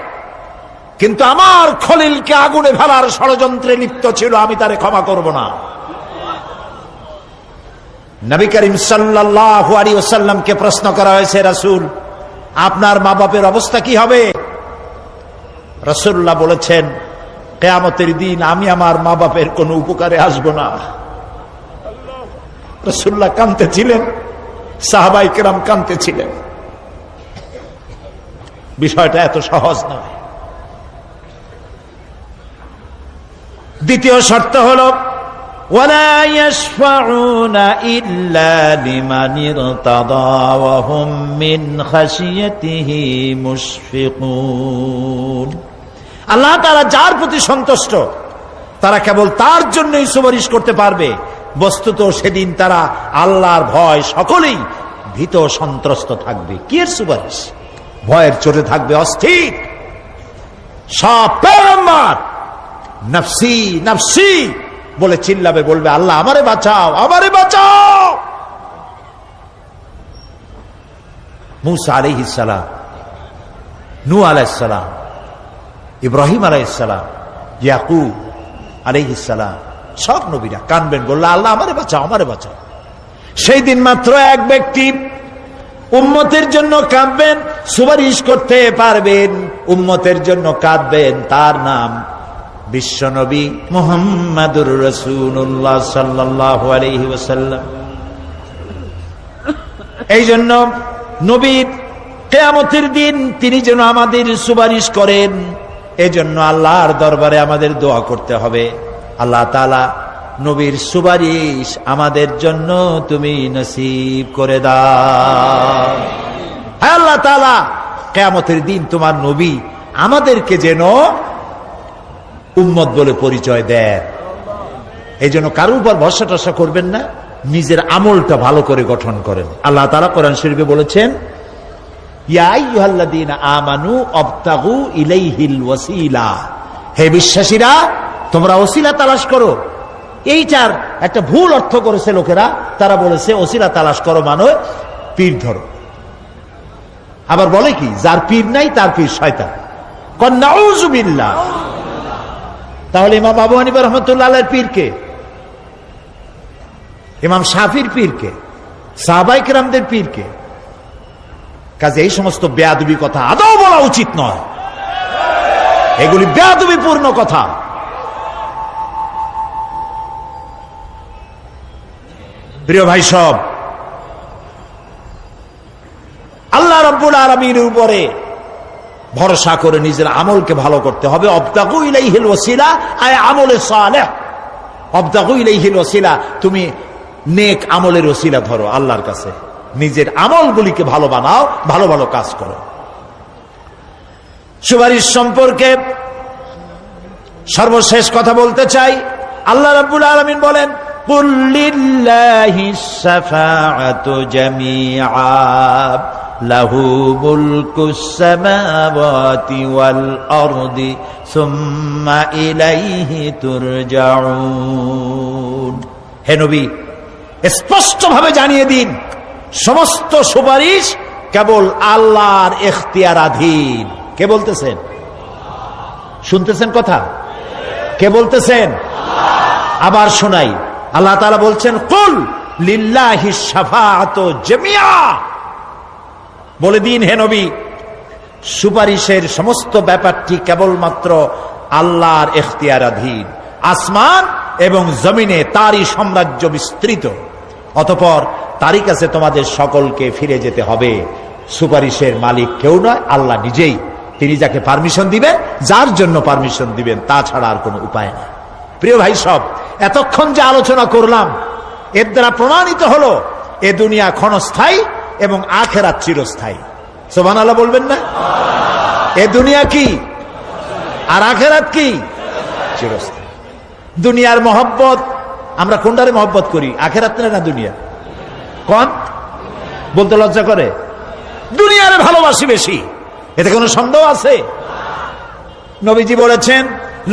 কিন্তু আমার খলিলকে আগুনে ফেলার ষড়যন্ত্রে লিপ্ত ছিল, আমি তারে ক্ষমা করব না। নবী করিম সাল্লাল্লাহু আলাইহি ওয়াসাল্লামকে প্রশ্ন করা হয়েছে, রাসূল, আপনার মা বাপের অবস্থা কি হবে? রাসূলুল্লাহ বলেছেন, কিয়ামতের দিন আমি আমার মা বাপের কোনো উপকারে আসব না। রাসূলুল্লাহ কাঁদতেছিলেন, সাহাবায়ে কেরাম কাঁদতেছিলেন। বিষয়টা এত সহজ নয়। দ্বিতীয় শর্ত হলো, ওয়ালা ইয়াশফাউনা ইল্লা লিমান ইরতাদা ওয়া হুম মিন খাশিয়াতিহি মুশফিকুন। আল্লাহ তাআলা যার প্রতি সন্তুষ্ট, তারা কেবল তার জন্যই সুপারিশ করতে পারবে। বস্তুত সেদিন তারা আল্লাহর ভয় সকলেই ভীত সন্ত্রস্ত থাকবে। কি এর সুপারিশ? ভয়ের চোটে থাকবে অস্থির। সব পয়গম্বর নফসি নফসি বলে চিল্লাবে, বলবে, আল্লাহ আমারে বাঁচাও, আমারে বাঁচাও। মুসা আলাইহিস সালাম, নূহ আলাইহিস সালাম, ইব্রাহিম আলাইহিস সালাম, ইয়াকুব আলাইহিস সালাম, সব নবীরা কাঁদবেন, বললে, আল্লাহ আমারে বাঁচাও, আমারে বাঁচাও। সেই দিন মাত্র এক ব্যক্তি উম্মতের জন্য কাঁদবেন, সুপারিশ করতে পারবেন, উম্মতের জন্য কাঁদবেন, তার নাম বিশ্বনবী মুহাম্মাদুর রাসূলুল্লাহ সাল্লাল্লাহু আলাইহি ওয়াসাল্লাম। এই জন্য নবীর কিয়ামতের দিন তিনি যেন আমাদের সুপারিশ করেন, এজন্য আল্লাহর দরবারে আমাদের দোয়া করতে হবে, আল্লাহ তাআলা নবীর সুপারিশ আমাদের জন্য তুমি নসিব করে দাও। হে আল্লাহ তাআলা, কিয়ামতের দিন তোমার নবী আমাদেরকে যেন উম্মত বলে পরিচয় দেন। এই জন্য কারোর উপর ভরসা টরসা করবেন না, নিজের আমলটা ভালো করে গঠন করেন। আল্লাহ তাআলা কোরআন শরীফে বলেছেন, ইয়া আইয়ুহাল্লাযীনা আমানু আবতাগু ইলাইহিল ওয়াসিলা। হে বিশ্বাসীরা, তোমরা ওসিলা তালাশ করো। এইটার একটা ভুল অর্থ করেছে লোকেরা, তারা বলেছে ওসিলা তালাশ করো মানে পীর ধরো। আবার বলে কি, যার পীর নাই তার পীর শয়তান। কন নাউযু বিল্লাহ। তাহলে ইমাম আবু হানিফা রাহমাতুল্লাহ আলাইহির পীর কে? ইমাম শাফির পীর কে? সাহাবায়ে কেরামদের পীর কে? কাজে এই সমস্ত বেয়াদবি কথা আদৌ বলা উচিত নয়। এগুলি বেয়াদবিপূর্ণ কথা। প্রিয় ভাই সব, আল্লাহ রাব্বুল আলামিনের উপরে ভরসা করে নিজের আমলকে ভালো করতে হবে। অবতাগু ইলাইহিল ওয়াসিলা আয় আমলে সালেহ। অবতাগু ইলাইহিল ওয়াসিলা, তুমি নেক আমলের ওসিলা ধরো আল্লাহর কাছে, নিজের আমলগুলিকে ভালো বানাও, ভালো ভালো কাজ করো। সুপারিশ সম্পর্কে সর্বশেষ কথা বলতে চাই। আল্লাহ রাব্বুল আলামিন বলেন, কুল লিল্লাহিস শাফাআতু জামিআ লাহু মুলকুস সামাওয়াতি ওয়াল আরদি সুম্মা ইলাইহি তুরজাউন। হে নবী, স্পষ্টভাবে জানিয়ে দিন, সমস্ত সুপারিশ কেবল আল্লাহর এখতিয়ারাধীন। কে বলতেছেন? শুনতেছেন কথা? কে বলতেছেন? আবার শোনাই। আল্লাহ তাআলা বলছেন, কুল লিল্লাহিস শাফাআতু জামিআ। বলে দিন হে নবী, সুপারিশের সমস্ত ব্যাপারটি কেবলমাত্র আল্লাহর এখতিয়ারাধীন। আসমান এবং জমিনে তারই সাম্রাজ্য বিস্তৃত। অতঃপর তারই কাছে তোমাদের সকলকে ফিরে যেতে হবে। সুপারিশের মালিক কেউ নয়, আল্লাহ নিজেই। তিনি যাকে পারমিশন দিবেন, যার জন্য পারমিশন দিবেন, তাছাড়া আর কোনো উপায় নেই। প্রিয় ভাই সব, এতক্ষণ যে আলোচনা করলাম এর দ্বারা প্রমাণিত হলো এ দুনিয়া ক্ষণস্থায়ী এবং আখিরাত চিরস্থায়ী। সুবহানাল্লাহ বলবেন না? এ দুনিয়া কি আর আখিরাত কি? চিরস্থায়ী। দুনিয়ার মহব্বত আমরা কোনটারে মহব্বত করি, আখিরাত না দুনিয়া? কোন বলতে লজ্জা করে? দুনিয়ারে ভালোবাসি বেশি, এতে কোনো সন্দেহ আছে? নবীজি বলেছেন,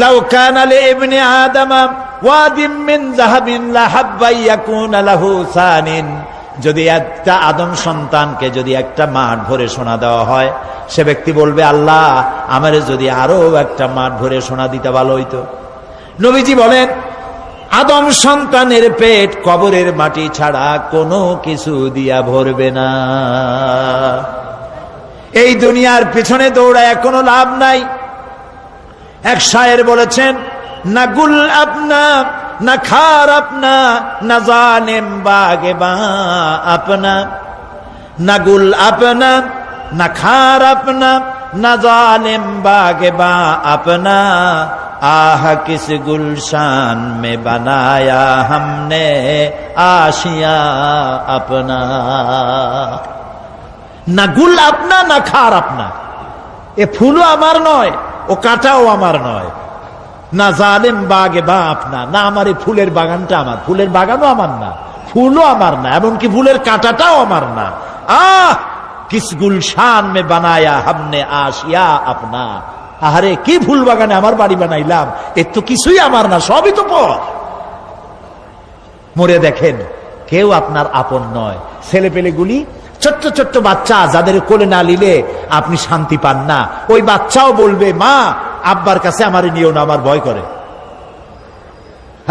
লাউ কানা লিইবনি আদম ওয়াদিম মিন যাহাবিন লাহাব্বা ইয়াকুনা লাহু সানিন, যদি একটা আদম সন্তানকে যদি একটা মাঠ ভরে সোনা দেওয়া হয়, সে ব্যক্তি বলবে, আল্লাহ আমারে যদি আরো একটা মাঠ ভরে সোনা দিতে ভালো হইতো। নবীজি বলেন, আদম সন্তানের পেট কবরের মাটি ছাড়া কোনো কিছু দিয়া ভরবে না। এই দুনিয়ার পিছনে দৌড়ায় কোনো লাভ নাই। এক শায়ের বলেছেন, না গুল আপনা না খার আপনা না জানেম বাগে বা আপনা, না গুল আপনা না খার আপনা না জানেম বাগে বা আপনা, আহ কিস গুলশান মে বানায়া हमने आशिया अपना। না গুল আপনা না খার আপনা, এ ফুলও আমার নয়, ও কাঁটাও আমার নয়। না জালেম বাগে বা আপনা, না আমার এই ফুলের বাগানটা আমার, ফুলের বাগানও আমার না, ফুলও আমার না, এমনকি ফুলের কাঁটাটাও আমার না। আহ কিস গুলশান মে বানায়া हमने आशिया अपना, আরে কি ফুল বাগানে আমার বাড়ি বানাইলাম, এর তো কিছুই আমার না, সবই তো পর। মরে দেখেন কেউ আপনার আপন নয়। ছেলে পেলেগুলি, ছোট্ট ছোট্ট বাচ্চা যাদের কোলে না নিলে আপনি শান্তি পান না, ওই বাচ্চাও বলবে, মা আব্বার কাছে আমার নিও না, আমার ভয় করে।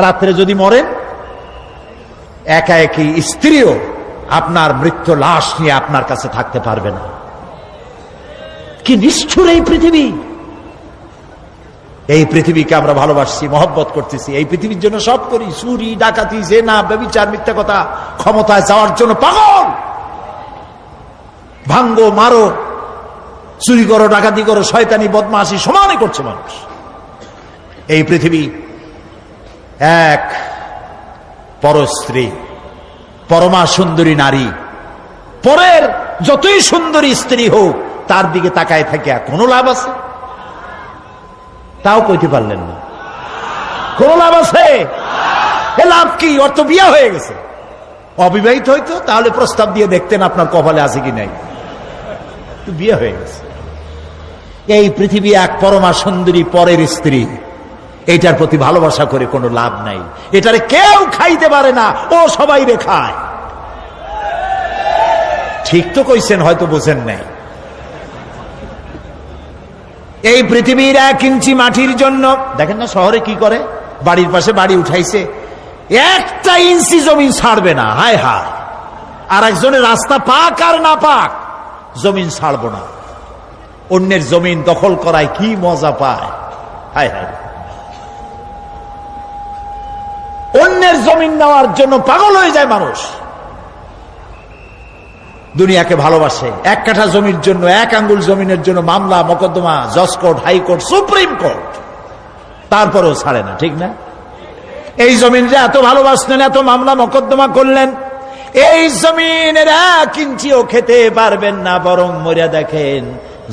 রাত্রে যদি মরেন, একা একই স্ত্রীও আপনার মৃত্যু লাশ নিয়ে আপনার কাছে থাকতে পারবে না। কি নিষ্ঠুর এই পৃথিবী! এই পৃথিবীকে আমরা ভালোবাসছি, মহব্বত করতেছি, এই পৃথিবীর জন্য সব করি, চুরি ডাকাতি জেনা ব্যভিচার মিথ্যা কথা, ক্ষমতায় যাওয়ার জন্য পাগল। ভাঙ্গো মারো, চুরি করো, ডাকাতি করো, শয়তানি বদমাশি সমানে করছে মানুষ। এই পৃথিবী এক পরস্ত্রী, পরমা সুন্দরী নারী, পরের যতই সুন্দরী স্ত্রী হোক তার দিকে তাকায় থাকে কোনো লাভ আছে? তাও কইতে পারলেন না। কোন লাভ আছে? এ লাভ কি? ওর তো বিয়ে হয়ে গেছে। অবিবাহিত হইতো তাহলে প্রস্তাব দিয়ে দেখতেন আপনার কপালে আছে কি নাই। বিয়ে হয়ে গেছে। এই পৃথিবী এক পরমা সুন্দরী পরের স্ত্রী, এইটার প্রতি ভালোবাসা করে কোনো লাভ নাই। এটারে কেউ খাইতে পারে না, ও সবাই রে খায়। ঠিক তো কইছেন, হয়তো বোঝেন নাই। এই পৃথিবীর 1 ইঞ্চি মাটির জন্য দেখেন না শহরে কি করে, বাড়ির পাশে বাড়ি উঠাইছে, 1 ইঞ্চি জমি ছাড়বে না। হায় হায়! আর একজনের রাস্তা পাক আর না পাক, জমিন ছাড়বো না। অন্যের জমিন দখল করায় কি মজা পায়! হায় হায়! অন্যের জমিন নেওয়ার জন্য পাগল হয়ে যায় মানুষ। দুনিয়াকে ভালোবাসে, 1 কাঠা জমির জন্য, 1 আঙ্গুল জমিনের জন্য মামলা মোকদ্দমা, জজ কোর্ট, হাইকোর্ট, সুপ্রিম কোর্ট, তারপরেও ছাড়ে না। ঠিক না? এই জমিনটা এত ভালোবাসলেন, এত মামলা মোকদ্দমা করলেন, এই জমিনের 1 ইঞ্চিও খেতে পারবেন না, বরং মরিয়া দেখেন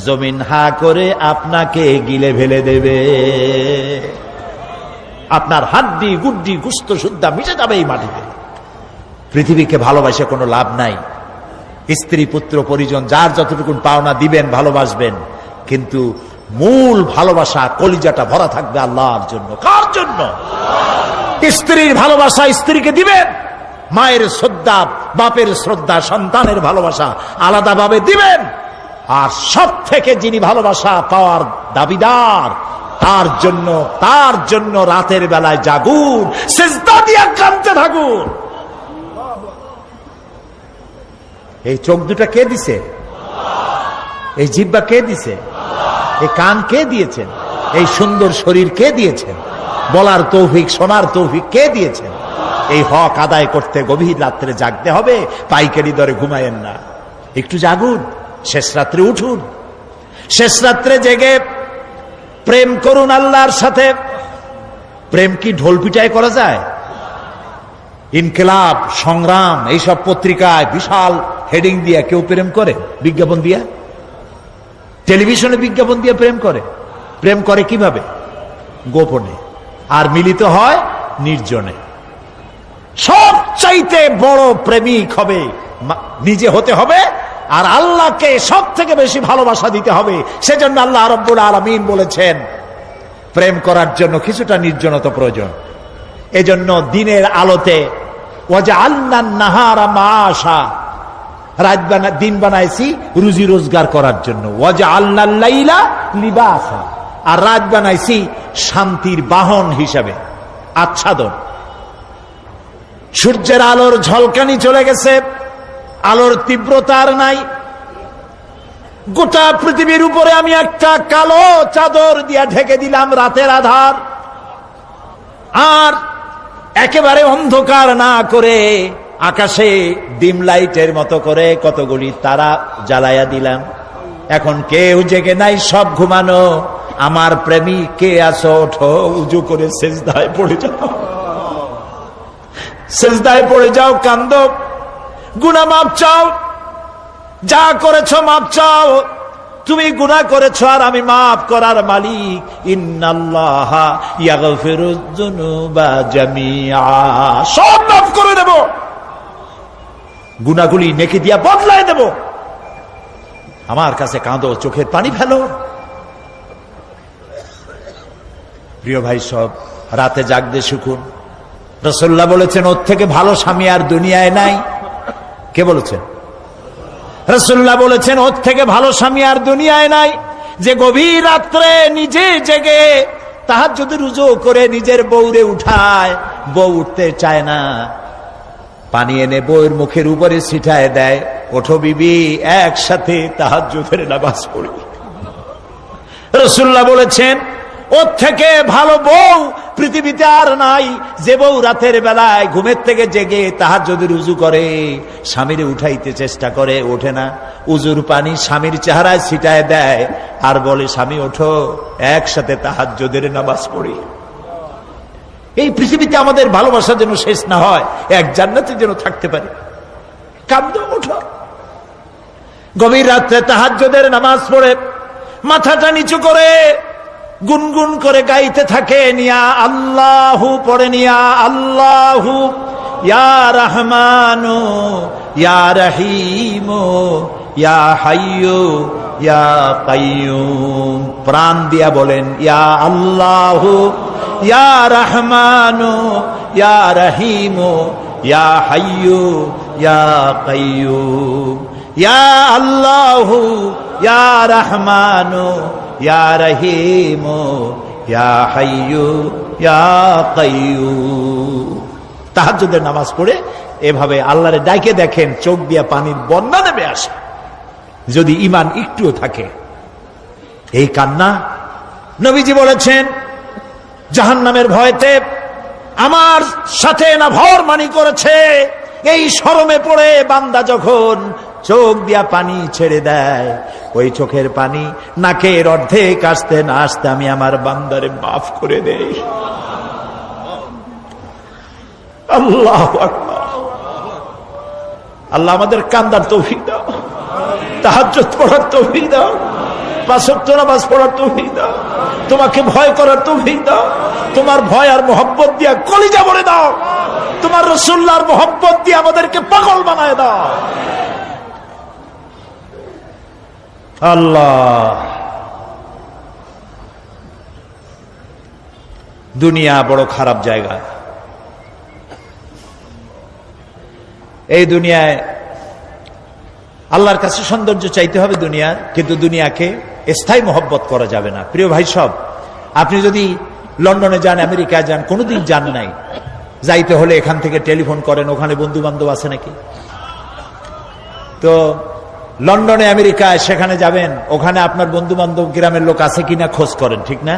জমিন হা করে আপনাকে গিলে ফেলে দেবে। আপনার হাড্ডি গুড্ডি গুস্ত সুদ্ধা মিশে যাবে এই মাটিতে। পৃথিবীকে ভালোবাসে কোনো লাভ নাই। স্ত্রী পুত্র পরিজন যার যতটুকু পাওনা দিবেন, ভালোবাসবেন, কিন্তু মূল ভালোবাসা কলিজাটা ভরা থাকবে আল্লাহর জন্য। কার জন্য? স্ত্রীর ভালোবাসা স্ত্রীকে দিবেন, মায়ের শ্রদ্ধা, বাপের শ্রদ্ধা, সন্তানের ভালোবাসা আলাদাভাবে দিবেন। আর সব থেকে যিনি ভালোবাসা পাওয়ার দাবিদার, তার জন্য রাতের বেলায় জাগুন, সিজদা দিয়ে কাঁদতে থাকুন। এই চোখ দুটা কে দিছে? এই জিহ্বা কে দিছে? এই কান কে দিয়েছেন? এই সুন্দর শরীর কে দিয়েছেন? বলার তৌফিক, শোনার তৌফিক কে দিয়েছেন? এই হক আদায় করতে গভীর রাত্রে জাগতে হবে, পাইকারি দরে ঘুমায়েন না, একটু জাগুন, শেষ রাত্রে উঠুন, শেষ রাত্রে জেগে প্রেম করুন আল্লাহর সাথে। প্রেম কি ঢোল পিটায় করা যায়? ইনকিলাব, সংগ্রাম, এইসব পত্রিকায় বিশাল হেডিং দিয়ে কেউ প্রেম করে? বিজ্ঞাপন দিয়া, টেলিভিশনে বিজ্ঞাপন দিয়ে প্রেম করে। প্রেম করে কিভাবে? গোপনে, আর মিলিত হয় নির্জনে। সবচাইতে বড় প্রেমিক হবে নিজে হতে হবে, আর আল্লাহকে সব থেকে বেশি ভালোবাসা দিতে হবে। সেজন্য আল্লাহ রাব্বুল আলামিন বলেছেন প্রেম করার জন্য কিছুটা নির্জনতা প্রয়োজন। এজন্য দিনের আলোতে ওয়াজআলনান নাহারা মাআশা, দিন বানাইছি রুজি রোজগার করার জন্য। ওয়াজআলনাল লাইলা লিবাসা, আর রাত বানাইছি শান্তির বাহন হিসাবে, আচ্ছাদন। সূর্যের আলোর ঝলকানি চলে গেছে, আলোর তীব্রতা আর নাই। গোটা পৃথিবীর উপরে আমি একটা কালো চাদর দিয়া ঢেকে দিলাম রাতের আধার, আর একেবারে অন্ধকার না করে আকাশে ডিম লাইটের মতো করে কতগুলি তারা জ্বালায়া দিলাম। এখন কেউ জেগে নাই, সব ঘুমানো। আমার প্রেমিক কে আছো? ওঠো, উজু করে সেজদায় পড়ে যাও, সেজদায় পড়ে যাও, কান্দো, গুনাহ মাপ চাও, যা করেছো মাপ চাও। তুমি গুনাহ করেছো আর আমি মাফ করার মালিক। ইন্নাল্লাহা ইয়াগফিরুয যুনুবা জামিআ, সব মাফ করে দেব, গুনাহগুলি নেকি দিয়া বদলায় দেব। আমার কাছে কাঁদো, চোখের পানি ফেলো। প্রিয় ভাই সব, রাতে জাগতে শিখুন। রাসূলুল্লাহ বলেছেন ওর থেকে ভালো স্বামী আর দুনিয়ায় নাই। কে বলেছেন? রাসূলুল্লাহ বলেছেন ওর থেকে ভালো স্বামী আর দুনিয়ায় নাই, যে গভীর রাত্রে নিজে জেগে তাহাজ্জুদের রুজু করে নিজের বউরে উঠায়। বউ উঠতে চায় না, পানি এনে বউয়ের মুখের উপরে ছিটায় দেয়, ওঠো বিবি, একসাথে তাহাজ্জুদের নামাজ পড়ি। রাসূলুল্লাহ বলেছেন ওর থেকে ভালো বউ পৃথিবীতে আর নাই, যে বউ রাতের বেলায় ঘুমের থেকে জেগে তাহাজ্জুদের উযু করে, স্বামীরে উঠাইতে চেষ্টা করে, ওঠে না, উযুর পানি স্বামীর চেহারায় ছিটায় দেয় আর বলে স্বামী ওঠো, একসাথে তাহাজ্জুদের নামাজ পড়ি। এই পৃথিবীতে আমাদের ভালোবাসা যেন শেষ না হয়, এক জান্নাতে যেন থাকতে পারে। কাঁদো, ওঠো। গভীর রাত্রে তাহাজ্জুদের নামাজ পড়ে মাথাটা নিচু করে গুনগুন করে গাইতে থাকে, নিয়া আল্লাহু পড়ে, নিয়া আল্লাহু ইয়া রহমানু ইয়া রহিমু ইয়া হাইয়ু ইয়া কাইয়ুম। প্রাণ দিয়া বলেন ইয়া আল্লাহু ইয়া রহমানু ইয়া রহিমু ইয়া হাইয়ু ইয়া কাইয়ুম। ইয়া আল্লাহু ইয়া রহমানু ইয়া রহিমু ইয়া হাইয়ু ইয়া কাইয়ুম। তাহাজ্জুদের নামাজ পড়ে এভাবে আল্লাহরে ডাকে দেখেন, চোখ দিয়া পানির বন্যা নেমে আসে যদি ঈমান একটুও থাকে। এই কান্না, নবীজি বলেছেন জাহান্নামের ভয়তে আমার সাথে না ভরমানি করেছে। এই শরমে পড়ে বান্দা যখন চোখ দিয়া পানি ছেড়ে দেয়, ওই চোখের পানি নাকের অর্ধেক আসতে না আসতে আমি আমার বান্দারে মাফ করে দেই। আল্লাহু আকবার। আল্লাহ আমাদের কান্দার তৌফিক দাও, তাহাজ্জুদ পড়ার তৌফিক দাও, পাঁচ ওয়াক্ত নামাজ পড়ার তৌফিক দাও, তোমাকে ভয় করার তৌফিক দাও, তোমার ভয় আর মোহব্বত দিয়া কলিজা ভরে দাও, তোমার রাসূলুল্লাহর মোহব্বত দিয়ে আমাদেরকে পাগল বানায় দাও। আল্লাহ, দুনিয়া বড় খারাপ জায়গা। এই দুনিয়ায় আল্লাহর কাছে সৌন্দর্য চাইতে হবে দুনিয়ার, কিন্তু দুনিয়াকে স্থায়ী মোহব্বত করা যাবে না। প্রিয় ভাই সব, আপনি যদি লন্ডনে যান, আমেরিকায় যান, কোনোদিন যান নাই, যাইতে হলে এখান থেকে টেলিফোন করেন, ওখানে বন্ধু বান্ধব আছে নাকি। তো লন্ডনে আমেরিকায় সেখানে যাবেন, ওখানে আপনার বন্ধু বান্ধব গ্রামের লোক আছে কিনা খোঁজ করেন, ঠিক না?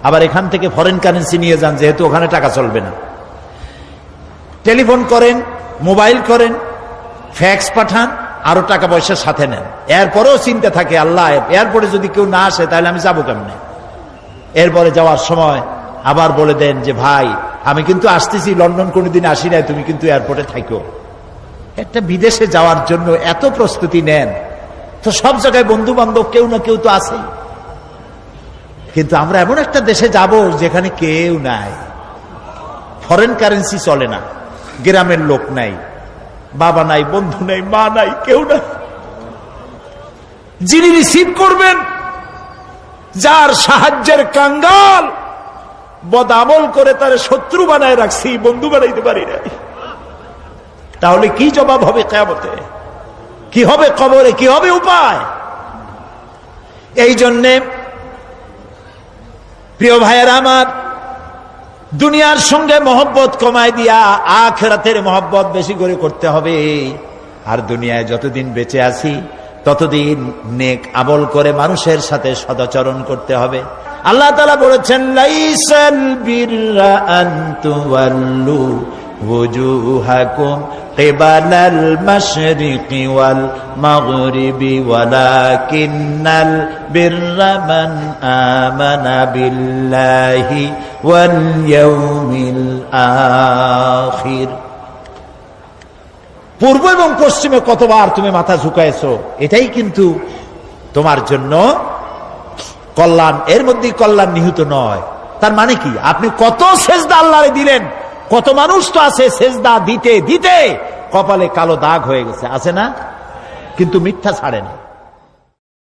আবার এখান থেকে ফরেন কারেন্সি নিয়ে যান, যেহেতু ওখানে টাকা চলবে না। টেলিফোন করেন, মোবাইল করেন, ফ্যাক্স পাঠান, আরো টাকা পয়সা সাথে নেন। এরপরেও চিন্তা থাকে, আল্লাহ এরপরে যদি কেউ না আসে তাহলে আমি যাবো কেমনে। এরপরে যাওয়ার সময় আবার বলে দেন যে ভাই আমি কিন্তু আসতেছি, লন্ডন কোনোদিন আসি নাই, তুমি কিন্তু এয়ারপোর্টে থাকো। একটা বিদেশে যাওয়ার জন্য এত প্রস্তুতি নেন, তো সব জায়গায় বন্ধু বান্ধব কেউ না কেউ তো আছে। কিন্তু আমরা এমন একটা দেশে যাব যেখানে কেউ নাই, ফরেন কারেন্সি চলে না, গ্রামের লোক নাই, বাবা নাই, বন্ধু নাই, মা নাই, কেউ নাই। যিনি রিসিভ করবেন, যার সাহায্যের কাঙ্গাল, বদামল করে তার শত্রু বানায় রাখছি, বন্ধু বানাইতে পারি নাই। তাহলে কি জবাব হবে কিয়ামতে? কি হবে কবরে? কি হবে উপায়? এই জন্যে প্রিয় ভাইয়েরা আমার, দুনিয়ার সঙ্গে মহব্বত কমায় দিয়া আখিরাতের মহব্বত বেশি করে করতে হবে। আর দুনিয়ায় যতদিন বেঁচে আছি ততদিন নেক আমল করে মানুষের সাথে সদাচরণ করতে হবে। আল্লাহ তাআলা বলেছেন, লাইসাল বিররা আন তুওয়াল্লু ওয়াজুহাকুম কিবালাল মাশরিকি ওয়াল মাগরিবি ওয়ালাকিন্নাল বিররা মান আমানা বিল্লাহি ওয়াল ইয়াউমিল আখির। পূর্ব এবং পশ্চিমে কতবার তুমি মাথা ঝুঁকাইছো, এটাই কিন্তু তোমার জন্য কল্যাণ। এর মধ্যে কল্যাণ নিহিত নয়। তার মানে কি? আপনি কত সেজদা আল্লাহরে দিলেন, কত মানুষ তো আছে সেজদা দিতে দিতে কপালে কালো দাগ হয়ে গেছে, আছে না? কিন্তু মিথ্যা ছাড়ে না।